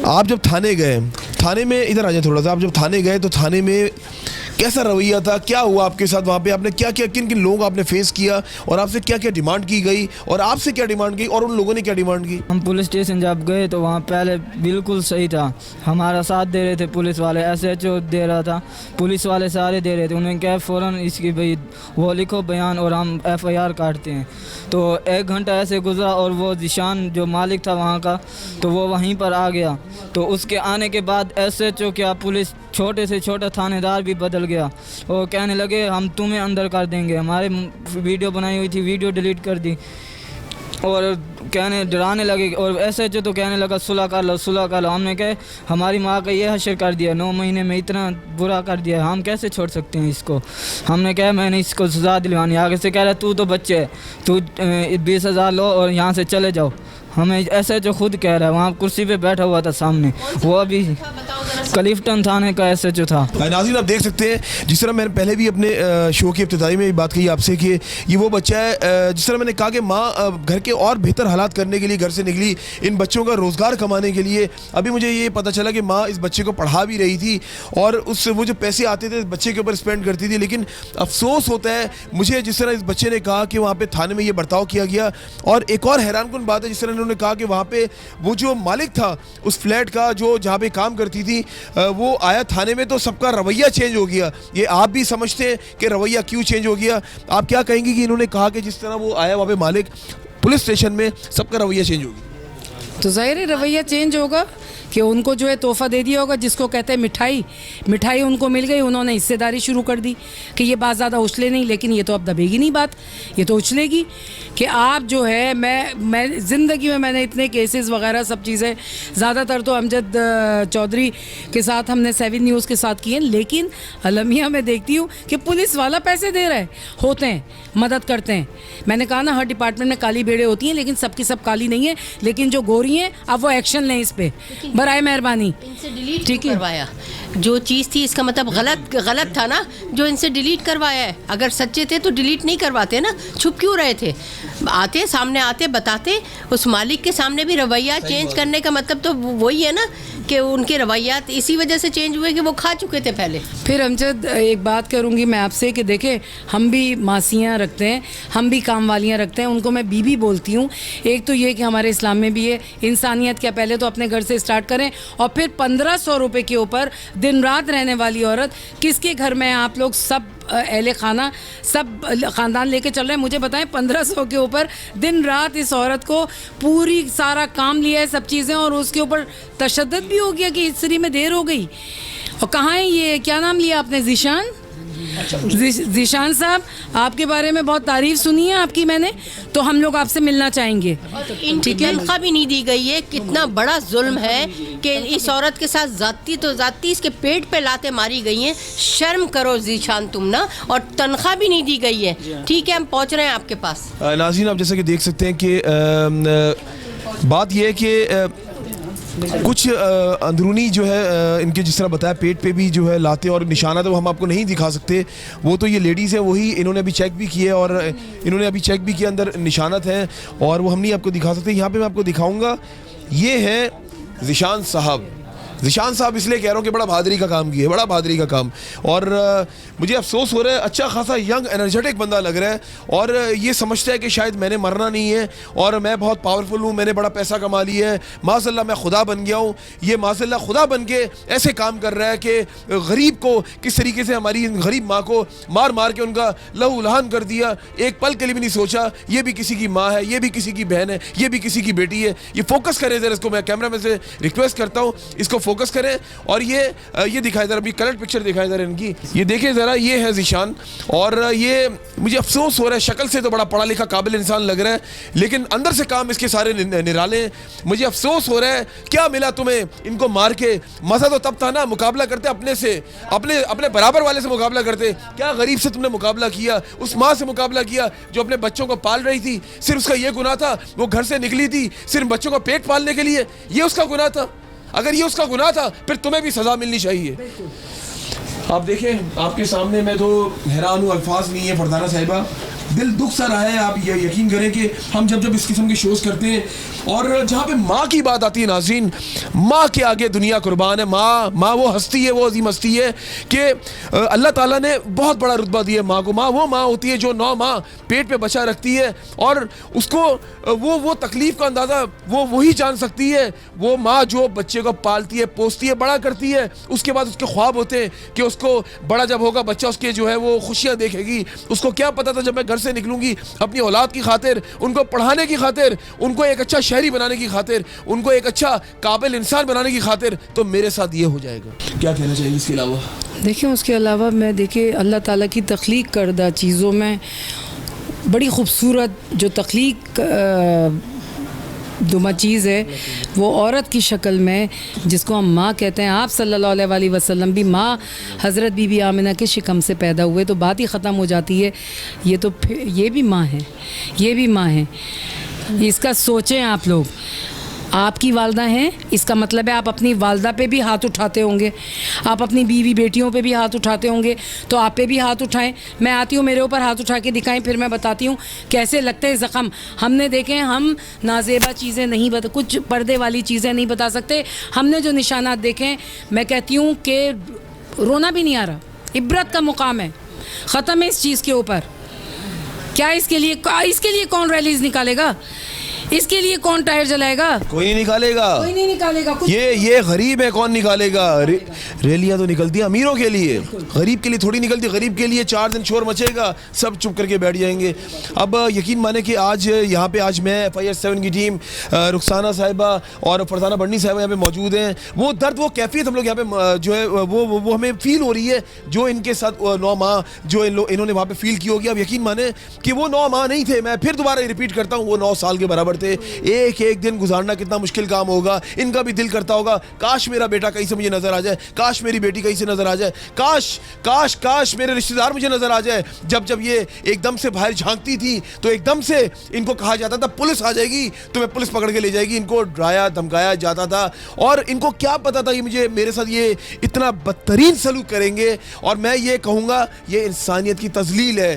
आप जब थाने गए, थाने में इधर आ जाए थोड़ा सा, आप जब थाने गए तो थाने में कैसा रवैया था, क्या हुआ आपके साथ वहाँ पे, आपने क्या क्या किन किन लोगों आपने फेस किया और आपसे क्या क्या डिमांड की गई और आपसे क्या डिमांड की और उन लोगों ने क्या डिमांड की? हम पुलिस स्टेशन जब गए तो वहाँ पहले बिल्कुल सही था, हमारा साथ दे रहे थे पुलिस वाले, SHO दे रहा था, पुलिस वाले सारे दे रहे थे। उन्होंने कहा फ़ौरन इसकी भाई वो लिखो बयान और हम FIR काटते हैं। तो 1 घंटा ऐसे गुजरा और वो जिशान जो मालिक था वहाँ का, तो वो वहीं पर आ गया। तो उसके आने के बाद SHO क्या पुलिस छोटे से छोटा थानेदार भी बदल गया। वो कहने लगे हम तुम्हें अंदर कर देंगे, हमारे वीडियो बनाई हुई थी वीडियो डिलीट कर दी और कहने डराने लगे। और SHO तो कहने लगा सुलह कर लो, सुलह कर लो। हमने कहा हमारी माँ का ये हशर कर दिया, 9 महीने में इतना बुरा कर दिया, हम कैसे छोड़ सकते हैं इसको। हमने कहा मैंने इसको सज़ा दिलवानी। आगे से कह रहा तू तो बच्चे है, तू 20,000 लो और यहाँ से चले जाओ। हमें SHO खुद कह रहा है, वहाँ कुर्सी पे बैठा हुआ था सामने, वो अभी क्लिफ्टन थाने का SHO था। नाज़रीन आप देख सकते हैं जिस तरह मैंने पहले भी अपने शो की इब्तिदाई में बात की आपसे कि ये वो बच्चा है जिस तरह मैंने कहा कि माँ घर के और बेहतर हालात करने के लिए घर से निकली इन बच्चों का रोज़गार कमाने के लिए। अभी मुझे ये पता चला कि माँ इस बच्चे को पढ़ा भी रही थी और उससे वो जो पैसे आते थे बच्चे के ऊपर स्पेंड करती थी। लेकिन अफसोस होता है मुझे जिस तरह इस बच्चे ने कहा कि वहाँ पर थाने में ये बर्ताव किया गया। और एक और हैरानकुन बात है जिस तरह उन्होंने कहा कि वहाँ पर वो जो मालिक था उस फ्लैट का जो जहाँ पे काम करती थी वो आया थाने में तो सबका रवैया चेंज हो गया। ये आप भी समझते हैं कि रवैया क्यों चेंज हो गया? आप क्या कहेंगे कि इन्होंने कहा कि जिस तरह वो आया वहाँ पे मालिक पुलिस स्टेशन में सबका रवैया चेंज हो गया? तो जाहिर है रवैया चेंज होगा कि उनको जो है तोहफा दे दिया होगा जिसको कहते हैं मिठाई। मिठाई उनको मिल गई, उन्होंने हिस्सेदारी शुरू कर दी कि ये बात ज़्यादा उछले नहीं। लेकिन ये तो अब दबेगी नहीं बात, ये तो उछलेगी कि आप जो है मैं ज़िंदगी में मैंने इतने केसेस वगैरह सब चीज़ें ज़्यादातर तो अमजद चौधरी के साथ हमने 7 न्यूज़ के साथ किए, लेकिन अलमिया में देखती हूँ कि पुलिस वाला पैसे दे रहे होते हैं, मदद करते हैं। मैंने कहा ना हर डिपार्टमेंट में काली बेड़े होती हैं, लेकिन सबकी सब काली नहीं है। लेकिन जो गोरी हैं अब वो एक्शन लें इस पर, बराए मेहरबानी। इनसे डिलीट ठीक है करवाया जो चीज़ थी, इसका मतलब गलत था ना जो इनसे डिलीट करवाया है। अगर सच्चे थे तो डिलीट नहीं करवाते ना, छुप क्यों रहे थे? आते सामने आते बताते। उस मालिक के सामने भी रवैया चेंज करने का मतलब तो वही है ना कि उनके रवैयात इसी वजह से चेंज हुए कि वो खा चुके थे पहले। फिर अमजद एक बात करूंगी मैं आपसे कि देखें हम भी मासियाँ रखते हैं, हम भी काम वालियाँ रखते हैं, उनको मैं बीबी बोलती हूँ। एक तो ये कि हमारे इस्लाम में भी है इंसानियत क्या, पहले तो अपने घर से स्टार्ट करें और फिर 1500 रुपये के ऊपर दिन रात रहने वाली औरत किसके घर में है? आप लोग सब अहले खाना सब ख़ानदान लेके चल रहे हैं, मुझे बताएं 1500 के ऊपर दिन रात इस औरत को पूरी सारा काम लिया है सब चीज़ें और उसके ऊपर तशद्दुद भी हो गया कि इस्त्री में देर हो गई। और कहाँ है ये, क्या नाम लिया आपने? ज़ीशान ज़ीशान साहब, आपके बारे में बहुत तारीफ़ सुनी है आपकी मैंने, तो हम लोग आपसे मिलना चाहेंगे। इनकी तनख्वाह भी नहीं दी गई है। कितना बड़ा जुल्म है कि इस औरत के साथ जाती इसके पेट पे लाते मारी गई हैं। शर्म करो ज़ीशान तुम ना, और तनख्वाह भी नहीं दी गई है। ठीक है, हम पहुंच रहे हैं आपके पास। नाज़रीन आप जैसे कि देख सकते हैं कि बात यह है कि कुछ अंदरूनी जो है इनके जिस तरह बताया पेट पे भी जो है लाते और निशाना तो हम आपको नहीं दिखा सकते। वो तो ये लेडीज़ है, वही इन्होंने अभी चेक भी किए और इन्होंने अभी चेक भी किया, अंदर निशानत हैं और वो हम नहीं आपको दिखा सकते। यहाँ पे मैं आपको दिखाऊंगा, ये है ज़ीशान साहब। ज़ीशान साहब इसलिए कह रहा हूँ कि बड़ा बहादुरी का काम किया, बड़ा बहादुरी का काम। और मुझे अफसोस हो रहा है, अच्छा खासा यंग एनर्जेटिक बंदा लग रहा है और ये समझता है कि शायद मैंने मरना नहीं है और मैं बहुत पावरफुल हूँ, मैंने बड़ा पैसा कमा लिया है, माज़अल्लाह मैं खुदा बन गया हूँ। ये माज़अल्लाह खुदा बन के ऐसे काम कर रहा है कि गरीब को किस तरीके से, हमारी गरीब माँ को मार मार के उनका लहू लहान कर दिया। एक पल के लिए भी नहीं सोचा ये भी किसी की माँ है, ये भी किसी की बहन है, ये भी किसी की बेटी है। ये फोकस करें ज़रा, इसको मैं कैमरा में से रिक्वेस्ट करता हूँ इसको फोकस करें और ये दिखाए ज़रा, अभी कलर पिक्चर दिखाए ज़रा इनकी, ये देखें ज़रा, ये है ज़ीशान। और ये मुझे अफसोस हो रहा है, शक्ल से तो बड़ा पढ़ा लिखा काबिल इंसान लग रहा है, लेकिन अंदर से काम इसके सारे निराले हैं। मुझे अफसोस हो रहा है, क्या मिला तुम्हें इनको मार के? मज़ा तो तब था ना, मुकाबला करते अपने से, अपने बराबर वाले से मुकाबला करते। क्या गरीब से तुमने मुकाबला किया, उस माँ से मुकाबला किया जो अपने बच्चों को पाल रही थी। सिर्फ उसका ये गुनाह था, वो घर से निकली थी सिर्फ बच्चों को पेट पालने के लिए, ये उसका गुनाह था। अगर ये उसका गुनाह था फिर तुम्हें भी सज़ा मिलनी चाहिए। आप देखें, आपके सामने मैं तो हैरान हूँ, अल्फाज नहीं है फरदाना साहिबा, दिल दुख सा रहा है। आप ये यकीन करें कि हम जब इस किस्म के शोज़ करते हैं और जहाँ पे माँ की बात आती है नाज़रीन, माँ के आगे दुनिया कुर्बान है। माँ वो हस्ती है, वो अजीम हस्ती है कि अल्लाह ताला ने बहुत बड़ा रुतबा दिया है माँ को। माँ वो माँ होती है जो 9 माह पेट पे बच्चा रखती है और उसको वो तकलीफ़ का अंदाज़ा वही जान सकती है। वो माँ जो बच्चे को पालती है, पोसती है, बड़ा करती है, उसके बाद उसके ख्वाब होते हैं कि उसको बड़ा जब होगा बच्चा उसके जो है वो खुशियाँ देखेगी। उसको क्या पता था जब मैं घर से निकलूंगी अपनी औलाद की खातिर, उनको पढ़ाने की खातिर, उनको एक अच्छा शहरी बनाने की खातिर, उनको एक अच्छा काबिल इंसान बनाने की खातिर, तो मेरे साथ ये हो जाएगा। क्या कहना चाहिए इसके अलावा? देखिए उसके अलावा मैं देखिए अल्लाह ताला की तख्लीक करदा चीज़ों में बड़ी ख़ूबसूरत जो तख्लीक दुमा चीज़ है वो औरत की शक्ल में, जिसको हम माँ कहते हैं। आप सल्लल्लाहु अलैहि वसल्लम भी माँ हज़रत बीबी आमिना के शिकम से पैदा हुए, तो बात ही ख़त्म हो जाती है। ये तो ये भी माँ है, ये भी माँ है। इसका सोचें आप लोग। आपकी वालदा हैं, इसका मतलब है आप अपनी वालदा पे भी हाथ उठाते होंगे, आप अपनी बीवी बेटियों पे भी हाथ उठाते होंगे, तो आप पे भी हाथ उठाएं। मैं आती हूँ, मेरे ऊपर हाथ उठा के दिखाएं, फिर मैं बताती हूँ कैसे लगते हैं ज़ख़म। हमने देखे, हम नाजेबा चीज़ें नहीं बता, कुछ पर्दे वाली चीज़ें नहीं बता सकते। हमने जो निशानात देखे, मैं कहती हूँ कि रोना भी नहीं आ रहा। इबरत का मुकाम है, ख़त्म है इस चीज़ के ऊपर। क्या इसके लिए कौन रैलीज निकालेगा? इसके लिए कौन टायर जलाएगा? कोई नहीं निकालेगा, कोई नहीं निकालेगा। ये गरीब है, कौन निकालेगा? रैलियां तो निकलती हैं अमीरों के लिए, गरीब के लिए थोड़ी निकलती। गरीब के लिए 4 दिन शोर मचेगा, सब चुप करके बैठ जाएंगे। अब यकीन माने कि आज यहाँ पे मैं FIR7 की टीम, रुखसाना साहिबा और फरजाना बर्नी साहिबा यहाँ पे मौजूद हैं। वो दर्द, वो कैफियत हम लोग यहाँ पे जो है वो हमें फील हो रही है, जो इनके साथ 9 माह जो इन्होंने वहाँ पे फील की होगी। अब यकीन माने कि वो 9 माह नहीं थे, मैं फिर दोबारा रिपीट करता हूँ, वो 9 साल के बराबर थे। एक एक दिन गुजारना कितना मुश्किल काम होगा। इनका भी दिल करता होगा काश मेरा बेटा कहीं से मुझे नजर आ जाए, काश मेरी बेटी कहीं से नजर आ जाए, काश काश काश मेरे रिश्तेदार मुझे नजर आ जाए। जब ये एकदम से बाहर झांकती थी तो एकदम से इनको कहा जाता था पुलिस आ जाएगी, तुम्हें पुलिस पकड़ के ले जाएगी। इनको डराया धमकाया जाता था और इनको क्या पता था कि मेरे साथ ये इतना बदतरीन सलूक करेंगे। और मैं ये कहूँगा ये इंसानियत की तजलील है।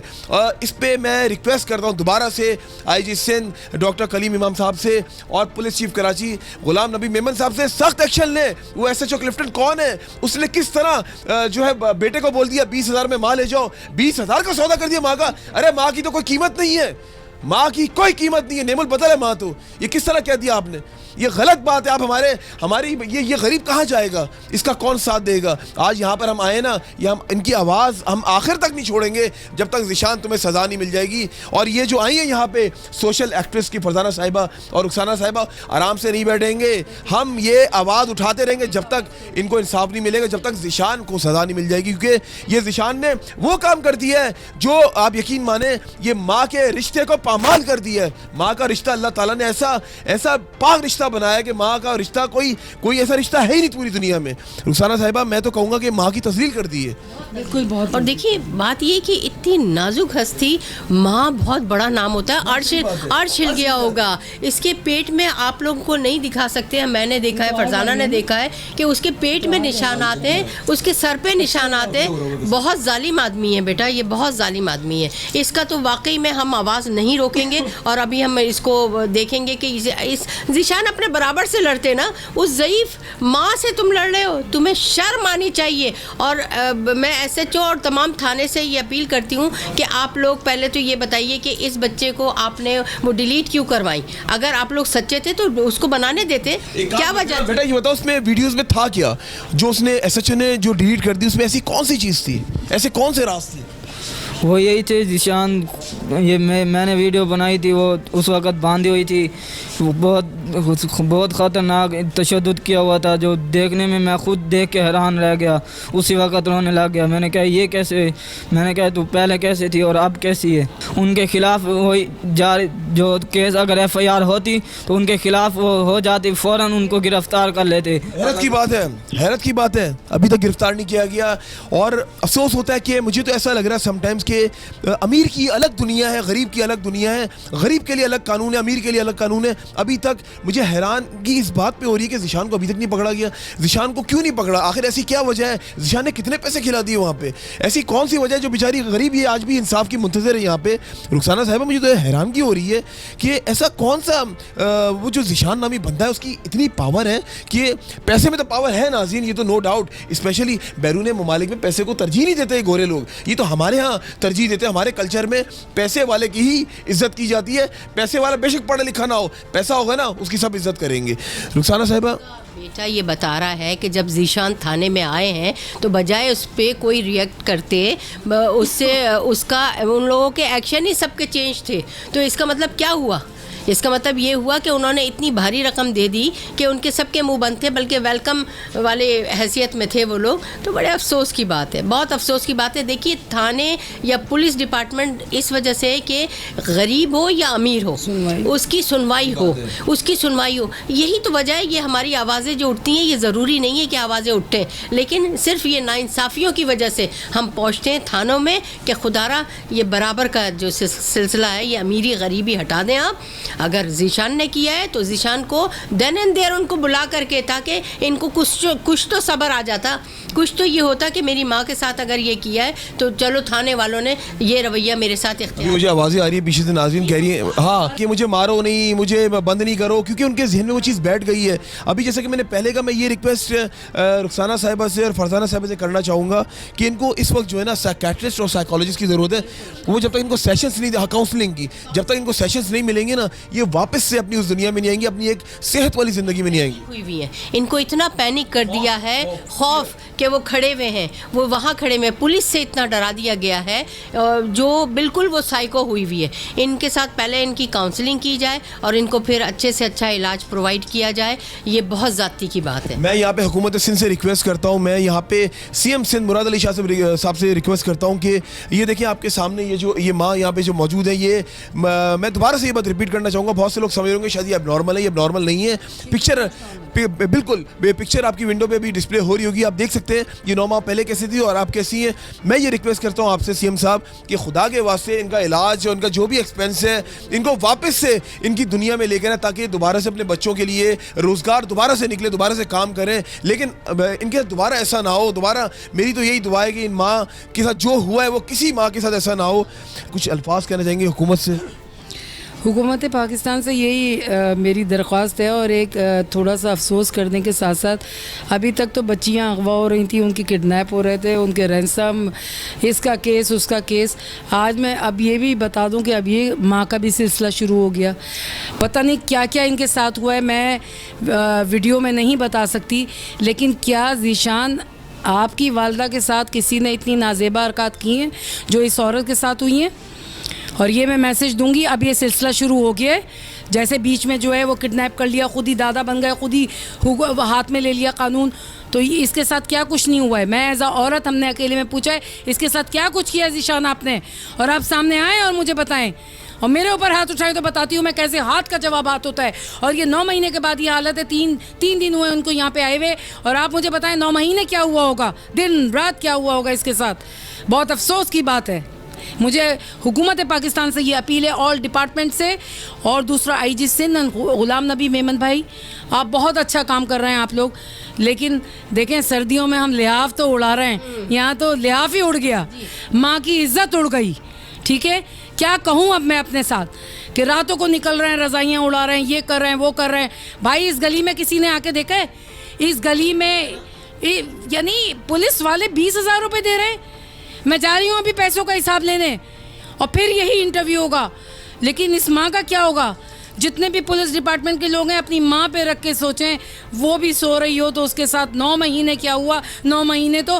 इस पर मैं रिक्वेस्ट करता हूँ दोबारा से IG सिंध डॉक्टर कलीम इमाम साहब से और पुलिस चीफ कराची गुलाम नबी मेमन साहब से सख्त एक्शन ले। वो SHO क्लिफ्टन कौन है? उसने किस तरह जो है बेटे को बोल दिया 20,000 में माँ ले जाओ, 20,000 का सौदा कर दिया माँ का। अरे माँ की तो कोई कीमत नहीं है, माँ की कोई कीमत नहीं है, नेमुल बदल है माँ। तो ये किस तरह कह दिया आपने? ये गलत बात है। आप हमारी ये गरीब कहाँ जाएगा? इसका कौन साथ देगा? आज यहाँ पर हम आए ना, ये हम इनकी आवाज़ हम आखिर तक नहीं छोड़ेंगे जब तक ज़िशान तुम्हें सज़ा नहीं मिल जाएगी। और ये जो आई है यहाँ पे सोशल एक्टिविस्ट की फरजाना साहिबा और रुखसाना साहिबा आराम से नहीं बैठेंगे। हम ये आवाज़ उठाते रहेंगे जब तक इनको इंसाफ नहीं मिलेगा, जब तक ज़िशान को सज़ा नहीं मिल जाएगी। क्योंकि ये ज़िशान ने वो काम कर दिया है जो आप यकीन माने ये माँ के रिश्ते को पामाल कर दिया है। माँ का रिश्ता अल्लाह ताला ने ऐसा पाक रिश्ता बनाया कि माँ का रिश्ता कोई ऐसा रिश्ता है ही नहीं पूरी दुनिया में। रुखसाना साहिबा मैं तो कहूँगा कि माँ की तस्लील कर दी है। बिल्कुल। बहुत। और देखिए बात ये कि इतनी नाजुक हस्ती, माँ बहुत बड़ा नाम होता है। अर्श हिल गया होगा इसके पेट में, आप लोगों को नहीं दिखा सकते हैं। मैंने देखा है, फरजाना ने देखा है कि उसके पेट में निशान आते हैं, उसके सर पे निशान आते हैं। बहुत जालिम आदमी है बेटा, ये बहुत जालिम आदमी है। इसका तो वाकई में हम आवाज़ नहीं रोकेंगे और अभी हम इसको देखेंगे कि इस ज़िशान अपने बराबर से लड़ते ना, उस ज़ईफ़ माँ से तुम लड़ रहे हो, तुम्हें शर्म आनी चाहिए। और मैं SHO और तमाम थाने से ये अपील करती हूँ कि आप लोग पहले तो ये बताइए कि इस बच्चे को आपने वो डिलीट क्यों करवाई? अगर आप लोग सच्चे थे तो उसको बनाने देते, क्या वजह? बेटा ये बताओ उसमें वीडियोस में था क्या जो उसने SHO ने जो डिलीट कर दी? उसमें ऐसी कौन सी चीज़ थी, ऐसे कौन से राज थे? वो यही थे ज़िशान, ये मैंने वीडियो बनाई थी, वो उस वक़्त बांधी हुई थी, वो बहुत ख़तरनाक तशद्दुद किया हुआ था जो देखने में मैं खुद देख के हैरान रह गया। उसी वक़्त रोने लग गया। मैंने कहा ये कैसे? मैंने कहा तू पहले कैसे थी और अब कैसी है? उनके ख़िलाफ़ वही जो केस अगर FIR होती तो उनके ख़िलाफ़ वो हो जाती, फ़ौरन उनको गिरफ़्तार कर लेते। हैरत की बात है अभी तक गिरफ़्तार नहीं किया गया। और अफसोस होता है कि मुझे तो ऐसा लग रहा है समटाइम्स कि अमीर की अलग दुनिया है, गरीब की अलग दुनिया है। गरीब के लिए अलग कानून है, अमीर के लिए अलग कानून है। अभी तक मुझे हैरानगी इस बात पे हो रही है कि ज़िशान को अभी तक नहीं पकड़ा गया। ज़िशान को क्यों नहीं पकड़ा? आखिर ऐसी क्या वजह है? ज़िशान ने कितने पैसे खिला दिए वहाँ पे? ऐसी कौन सी वजह है जो बेचारी गरीब ये आज भी इंसाफ की मुंतज़िर है यहाँ पे? रुखसाना साहिबा मुझे तो हैरानगी हो रही है कि ऐसा कौन सा वो जो ज़िशान नामी बंदा है उसकी इतनी पावर है कि पैसे में तो पावर है नाज़रीन, ये तो नो डाउट। स्पेशली बैरून ममालिक में पैसे को तरजीह नहीं देते गोरे लोग, ये तो हमारे यहाँ तरजीह देते हैं। हमारे कल्चर में पैसे वाले की ही इज्जत की जाती है। पैसे वाला बेशक पढ़ा लिखा ना हो, पैसा होगा ना उसकी सब इज्जत करेंगे। रुखसाना साहिबा बेटा ये बता रहा है कि जब ज़िशान थाने में आए हैं तो बजाय उस पर कोई रिएक्ट करते, उससे उसका उन लोगों के एक्शन ही सबके चेंज थे। तो इसका मतलब क्या हुआ? इसका मतलब ये हुआ कि उन्होंने इतनी भारी रकम दे दी कि उनके सबके मुंह बंद थे, बल्कि वेलकम वाले हैसियत में थे वो लोग। तो बड़े अफसोस की बात है, बहुत अफसोस की बात है। देखिए थाने या पुलिस डिपार्टमेंट इस वजह से कि गरीब हो या अमीर हो उसकी सुनवाई हो, यही तो वजह है। ये हमारी आवाज़ें जो उठती हैं, ये ज़रूरी नहीं है कि आवाज़ें उठें, लेकिन सिर्फ ये नाइंसाफ़ियों की वजह से हम पहुँचते हैं थानों में कि खुदारा ये बराबर का जो सिलसिला है, ये अमीरी गरीबी हटा दें अगर जीशान ने किया है तो जीशान को देन एंड देयर उनको बुला करके, ताकि इनको कुछ तो सब्र आ जाता, कुछ तो ये होता कि मेरी माँ के साथ अगर ये किया है तो चलो थाने वालों ने ये रवैया मेरे साथ अभी मुझे आवाज़ें आ रही है पीछे से, नाज़रीन कह रही है हाँ कि मुझे मारो नहीं, मुझे बंद नहीं करो, क्योंकि उनके जहन में वो चीज़ बैठ गई है। अभी जैसे कि मैंने पहले का, मैं ये रिक्वेस्ट रुखसाना साहिबा से और फरजाना साहिबा से करना चाहूँगा कि इनको इस वक्त जो है ना साइकेट्रिस्ट और साइकोलॉजिस्ट की ज़रूरत है। वो जब तक इनको सेशंस नहीं, काउंसलिंग की जब तक इनको सेशंस नहीं मिलेंगे ना, ये वापस से अपनी उस दुनिया में नहीं आएंगे, अपनी एक सेहत वाली ज़िंदगी में नहीं आएंगी। हुई भी है, इनको इतना पैनिक कर दिया है, खौफ कि वो खड़े हुए हैं, वो वहाँ खड़े में पुलिस से इतना डरा दिया गया है जो बिल्कुल वो साइको हुई हुई है। इनके साथ पहले इनकी काउंसलिंग की जाए और इनको फिर अच्छे से अच्छा इलाज प्रोवाइड किया जाए, ये बहुत ज़्यादती की बात है। मैं यहाँ पे हुकूमत सिंध से रिक्वेस्ट करता हूँ, मैं यहाँ पे सीएम सिंध मुराद अली शाह साहब से रिक्वेस्ट करता हूँ कि ये देखिए आपके सामने ये माँ यहाँ पे जो मौजूद है, ये मैं दोबारा से ये बात रिपीट करना चाहूँगा। बहुत से लोग समझ होंगे शायद ये एबनॉर्मल है, ये एबनॉर्मल नहीं है। पिक्चर बिल्कुल पिक्चर आपकी विंडो पे भी डिस्प्ले हो रही होगी, आप देख सकते हैं ये 9 माह पहले कैसी थी और आप कैसी हैं। मैं ये रिक्वेस्ट करता हूँ आपसे सीएम साहब कि खुदा के वास्ते इनका इलाज और इनका जो भी एक्सपेंस है इनको वापस से इनकी दुनिया में लेकर आए, ताकि दोबारा से अपने बच्चों के लिए रोज़गार दोबारा से निकले, दोबारा से काम करें। लेकिन इनके दोबारा ऐसा ना हो। दोबारा मेरी तो यही दुआ है कि इन माँ के साथ जो हुआ है वो किसी माँ के साथ ऐसा ना हो। कुछ अल्फाज कहना चाहेंगे हुकूमत से? हुकूमत पाकिस्तान से यही मेरी दरख्वास्त है, और एक थोड़ा सा अफसोस करने के साथ साथ अभी तक तो बच्चियां अगवा हो रही थी, उनकी किडनैप हो रहे थे, उनके रैंसम, इसका केस उसका केस। आज मैं अब ये भी बता दूं कि अब ये माँ का भी सिलसिला शुरू हो गया। पता नहीं क्या क्या इनके साथ हुआ है, मैं वीडियो में नहीं बता सकती, लेकिन क्या ज़ीशान आपकी वालदा के साथ किसी ने इतनी नाजेबा हरकत की हैं जो इस औरत के साथ हुई हैं? और ये मैं मैसेज दूंगी, अब ये सिलसिला शुरू हो गया है। जैसे बीच में जो है वो किडनैप कर लिया, खुद ही दादा बन गया, खुद ही हाथ में ले लिया कानून, तो इसके साथ क्या कुछ नहीं हुआ है। मैं एज अ औरत, हमने अकेले में पूछा है इसके साथ क्या कुछ किया ज़ीशान आपने, और आप सामने आए और मुझे बताएं। और मेरे ऊपर हाथ उठाए तो बताती हूँ मैं कैसे हाथ का जवाब हाथ होता है। और ये 9 महीने के बाद ये हालत है, तीन दिन हुए उनको यहाँ पे आए हुए, और आप मुझे बताएं 9 महीने क्या हुआ होगा, दिन रात क्या हुआ होगा इसके साथ। बहुत अफसोस की बात है। मुझे हुकूमत पाकिस्तान से ये अपील है, ऑल डिपार्टमेंट से, और दूसरा IG सिंध गुलाम नबी मेमन भाई, आप बहुत अच्छा काम कर रहे हैं आप लोग। लेकिन देखें सर्दियों में हम लिहाफ तो उड़ा रहे हैं, यहाँ तो लिहाफ ही उड़ गया, माँ की इज्जत उड़ गई। ठीक है, क्या कहूँ अब मैं अपने साथ कि रातों को निकल रहे हैं, रज़ाइयाँ उड़ा रहे हैं, ये कर रहे हैं, वो कर रहे हैं। भाई इस गली में किसी ने आके देखा है? इस गली में यानी पुलिस वाले 20,000 रुपये दे रहे हैं। मैं जा रही हूँ अभी पैसों का हिसाब लेने, और फिर यही इंटरव्यू होगा। लेकिन इस माँ का क्या होगा? जितने भी पुलिस डिपार्टमेंट के लोग हैं अपनी माँ पे रख के सोचें, वो भी सो रही हो तो उसके साथ 9 महीने क्या हुआ। 9 महीने तो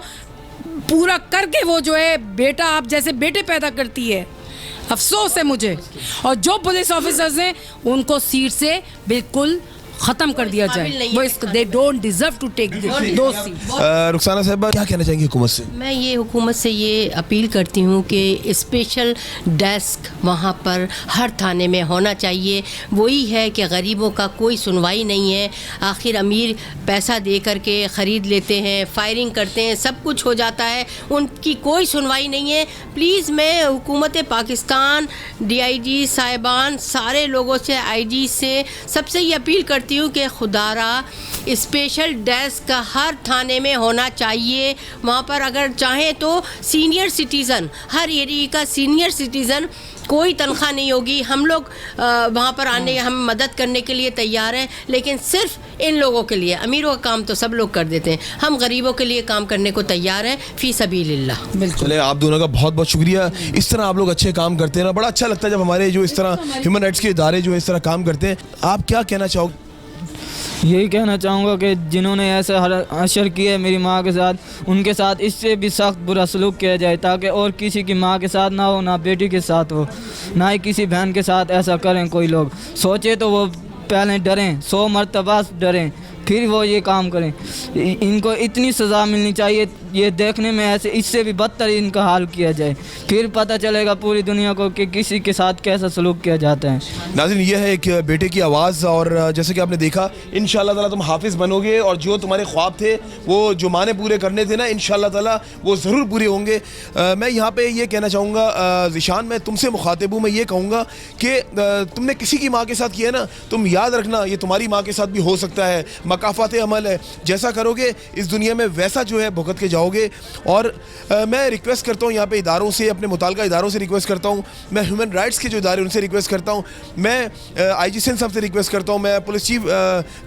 पूरा करके वो जो है बेटा, आप जैसे बेटे पैदा करती है। अफसोस है मुझे, और जो पुलिस ऑफिसर्स हैं उनको सीट से बिल्कुल ख़त्म कर दिया जाए। वो इसको they don't deserve to take the seat. Rukhsana साहिबा क्या कहना चाहेंगे हुकूमत से? मैं ये हुकूमत से ये अपील करती हूँ कि स्पेशल डेस्क वहाँ पर हर थाने में होना चाहिए। वही है कि गरीबों का कोई सुनवाई नहीं है। आखिर अमीर पैसा दे करके ख़रीद लेते हैं, फायरिंग करते हैं, सब कुछ हो जाता है, उनकी कोई सुनवाई नहीं है। प्लीज़ मैं हुकूमत पाकिस्तान, DIG साहिबान, सारे लोगों से, IG से, सबसे ये अपील करती हूँ कि खुदारा स्पेशल डेस्क हर थाने में होना चाहिए। वहाँ पर अगर चाहें तो सीनियर सिटीज़न, हर एरिया का सीनियर सिटीज़न, कोई तनख्वाह नहीं होगी। हम लोग वहाँ पर आने, हम मदद करने के लिए तैयार हैं, लेकिन सिर्फ इन लोगों के लिए। अमीरों का काम तो सब लोग कर देते हैं, हम गरीबों के लिए काम करने को तैयार हैं, फ़ी सबीलिल्लाह। बिल्कुल। चले, आप दोनों का बहुत बहुत शुक्रिया। इस तरह आप लोग अच्छे काम करते हैं ना, बड़ा अच्छा लगता है जब हमारे जो इस तरह ह्यूमन राइट्स के इदारे जो इस तरह काम करते हैं। आप क्या कहना चाहोगे? यही कहना चाहूँगा कि जिन्होंने ऐसा अशर किया है मेरी माँ के साथ, उनके साथ इससे भी सख्त बुरा सलूक किया जाए, ताकि और किसी की माँ के साथ ना हो, ना बेटी के साथ हो, ना ही किसी बहन के साथ ऐसा करें। कोई लोग सोचे तो वो पहले डरें, 100 मरतबा डरें, फिर वो ये काम करें। इनको इतनी सज़ा मिलनी चाहिए, ये देखने में ऐसे इससे भी बदतर इनका हाल किया जाए, फिर पता चलेगा पूरी दुनिया को कि किसी के साथ कैसा सलूक किया जाता है। नाज़रीन, ये है एक बेटे की आवाज़, और जैसे कि आपने देखा, इंशाअल्लाह ताला तुम हाफिज़ बनोगे और जो तुम्हारे ख्वाब थे वो जो माँ ने पूरे करने थे ना, इंशाअल्लाह ताला वो ज़रूर पूरे होंगे। मैं यहाँ पे ये कहना चाहूँगा ज़िशान, मैं तुमसे मुखातिब हूँ, मैं ये कहूँगा कि तुमने किसी की माँ के साथ किया ना, तुम याद रखना ये तुम्हारी माँ के साथ भी हो सकता है। मकाफ़ात अमल है, जैसा करोगे इस दुनिया में वैसा जो है भुगत के जाओगे। और मैं रिक्वेस्ट करता हूँ यहाँ पे इदारों से, अपने मुताल्लिका इदारों से रिक्वेस्ट करता हूँ, मैं ह्यूमन राइट्स के जो इदारे उनसे रिक्वेस्ट करता हूँ, मैं IG सिंध साहब से रिक्वेस्ट करता हूँ, मैं पुलिस चीफ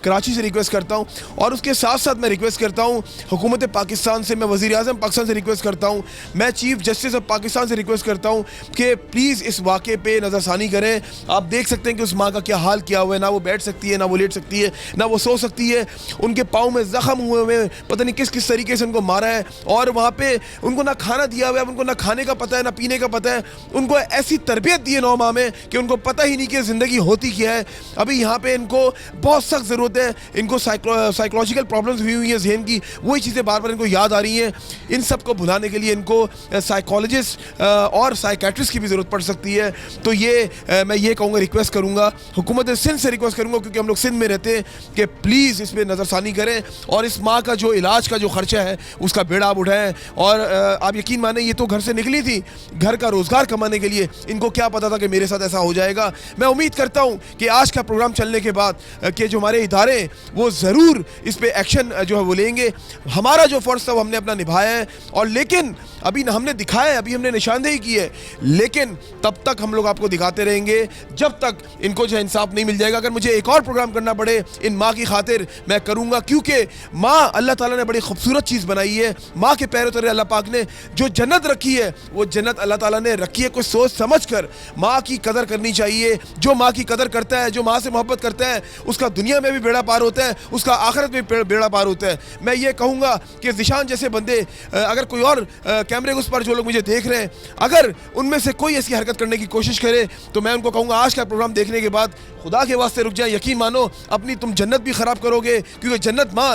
कराची से रिक्वेस्ट करता हूँ, और उसके साथ साथ मैं रिक्वेस्ट करता हूँ हुकूमत पाकिस्तान से, मैं वज़ीर आज़म पाकिस्तान से रिक्वेस्ट करता हूँ, मैं चीफ जस्टिस ऑफ पाकिस्तान से रिक्वेस्ट करता हूँ कि प्लीज़ इस वाक़े पे नज़रसानी करें। आप देख सकते हैं कि उस माँ का क्या हाल किया हुआ है, ना वो बैठ सकती है, ना वो लेट सकती है, ना वो सो सकती है, उनके पाँव में ज़ख़म हुए हैं, पता नहीं किस किस तरीके से उनको मारा है, और वहाँ पे उनको ना खाना दिया हुआ है, उनको ना खाने का पता है ना पीने का पता है, उनको ऐसी तरबियत दी है 9 माह में कि उनको पता ही नहीं कि ज़िंदगी होती क्या है। अभी यहाँ पे इनको बहुत सख्त ज़रूरत है, इनको साइकोलॉजिकल प्रॉब्लम्स हुई हैं जहन की, वही चीज़ें बार बार इनको याद आ रही हैं। इन सब को भुलाने के लिए इनको साइकोलॉजिस्ट और साइकेट्रिस्ट की भी ज़रूरत पड़ सकती है। तो ये मैं ये कहूँगा, रिक्वेस्ट करूँगा, हुकूमत सिंध से रिक्वेस्ट करूँगा, क्योंकि हम लोग सिंध में रहते हैं, कि प्लीज़ इस पर नज़रसानी करें और इस माँ का जो इलाज का जो ख़र्चा है उसका बेड़ा आप उठाएँ। और आप यकीन माने, ये तो घर से निकली थी घर का रोज़गार कमाने के लिए, इनको क्या पता था कि मेरे साथ ऐसा हो जाएगा। मैं उम्मीद करता हूँ कि आज का प्रोग्राम चलने के बाद कि जो हमारे इदारे वो ज़रूर इस पे एक्शन जो है वो लेंगे। हमारा जो फ़र्ज़ था वो हमने अपना निभाया है, और लेकिन अभी हमने दिखाया है, अभी हमने निशानदेही की है, लेकिन तब तक हम लोग आपको दिखाते रहेंगे जब तक इनको जो इंसाफ नहीं मिल जाएगा। अगर मुझे एक और प्रोग्राम करना पड़े इन माँ की खातिर, मैं करूँगा, क्योंकि माँ अल्लाह ताला ने बड़ी खूबसूरत चीज़ बनाई है। माँ के पैरों तले अल्लाह पाक ने जो जन्नत रखी है, वो जन्नत अल्लाह ताला ने रखी है। कुछ सोच समझ कर माँ की कदर करनी चाहिए। जो माँ की कदर करता है, जो माँ से मोहब्बत करता है, उसका दुनिया में भी बेड़ा पार होता है, उसका आखिरत में बेड़ा पार होता है। मैं ये कहूँगा कि ज़िशान जैसे बंदे, अगर कोई और कैमरे के उस पर जो लोग मुझे देख रहे हैं, अगर उनमें से कोई ऐसी हरकत करने की कोशिश करे, तो मैं उनको कहूँगा आज का प्रोग्राम देखने के बाद खुदा के वास्ते रुक जाए। यकीन मानो, अपनी तुम जन्नत भी ख़राब करोगे, क्योंकि जन्नत माँ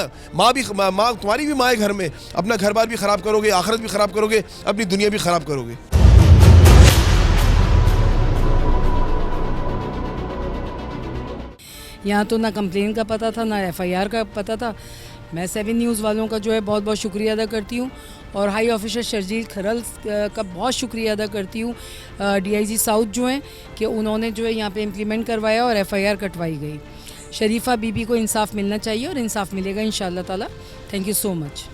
तुम्हारी भी माँ है घर में, अपना घर बार भी ख़राब करोगे, आखिरत भी ख़राब करोगे, अपनी दुनिया भी ख़राब करोगे। यहाँ तो ना कंप्लेन का पता था, ना FIR का पता था। मैं 7 न्यूज़ वालों का जो है बहुत बहुत शुक्रिया अदा करती हूँ, और हाई ऑफिसर शर्जील खरल का बहुत शुक्रिया अदा करती हूँ, DIG साउथ जो हैं, कि उन्होंने जो है यहाँ पे इम्प्लीमेंट करवाया और FIR कटवाई गई। शरीफा बीबी को इंसाफ मिलना चाहिए और इंसाफ मिलेगा इंशाअल्लाह ताला। Thank you so much.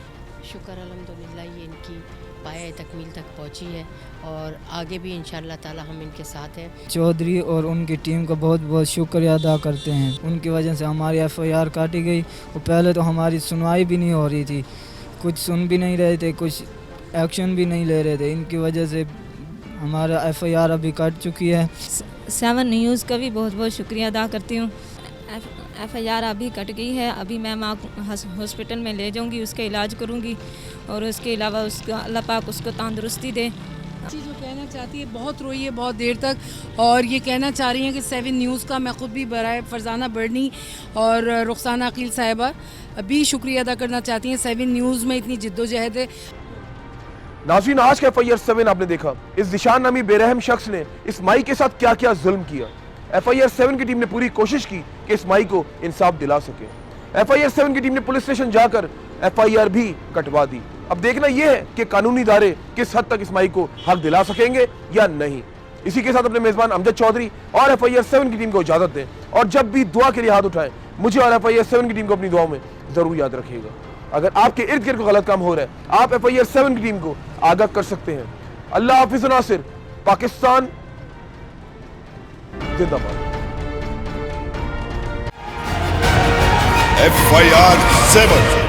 शुक्र अल्हम्दुलिल्लाह, ये इनकी पाया तकमील तक पहुँची है, और आगे भी इंशाअल्लाह ताला हम इनके साथ हैं। चौधरी और उनकी टीम का बहुत बहुत शुक्रिया अदा करते हैं। उनकी वजह से हमारी FIR काटी गई, और पहले तो हमारी सुनवाई भी नहीं हो रही थी, कुछ सुन भी नहीं रहे थे, कुछ एक्शन भी नहीं ले रहे थे। इनकी वजह से हमारा FIR अभी कट चुकी है। 7 न्यूज़ का भी बहुत बहुत शुक्रिया अदा करती हूँ। FIR अभी कट गई है, अभी मैं माँ हॉस्पिटल में ले जाऊँगी, उसका इलाज करूँगी, और उसके अलावा उसका अल्लाह पाक उसको तंदुरुस्ती दे। जो कहना चाहती है, बहुत रोई है बहुत देर तक, और ये कहना चाह रही हैं कि 7 न्यूज़ का मैं ख़ुद भी बराए फरजाना बर्नी और रुखसाना अकील साहिबा भी शुक्रिया अदा करना चाहती हैं। 7 न्यूज़ में इतनी जिद्दोजहद है। नाज़रीन, आज का FIR 7 आपने देखा, इस ज़िशान नामी बेरहम शख्स ने इस माई के साथ क्या क्या जुल्म किया। FIR 7 की टीम ने पूरी कोशिश की कि इस माई को इंसाफ दिला सके। FIR 7 की टीम ने पुलिस स्टेशन जाकर FIR भी कटवा दी। अब देखना यह है कि कानूनी इदारे किस हद तक इस माई को हक दिला सकेंगे या नहीं। इसी के साथ अपने मेज़बान अमजद चौधरी और FIR 7 की टीम को इजाज़त दें, और जब भी दुआ के लिए हाथ उठाएं, मुझे और FIR 7 की टीम को अपनी दुआओं में ज़रूर याद रखिएगा। अगर आपके इर्द गिर्द गलत काम हो रहा है, आप FIR 7 की टीम को आगाह कर सकते हैं। अल्लाह हाफिज़ नासिर, पाकिस्तान जिंदाबाद। FIR 7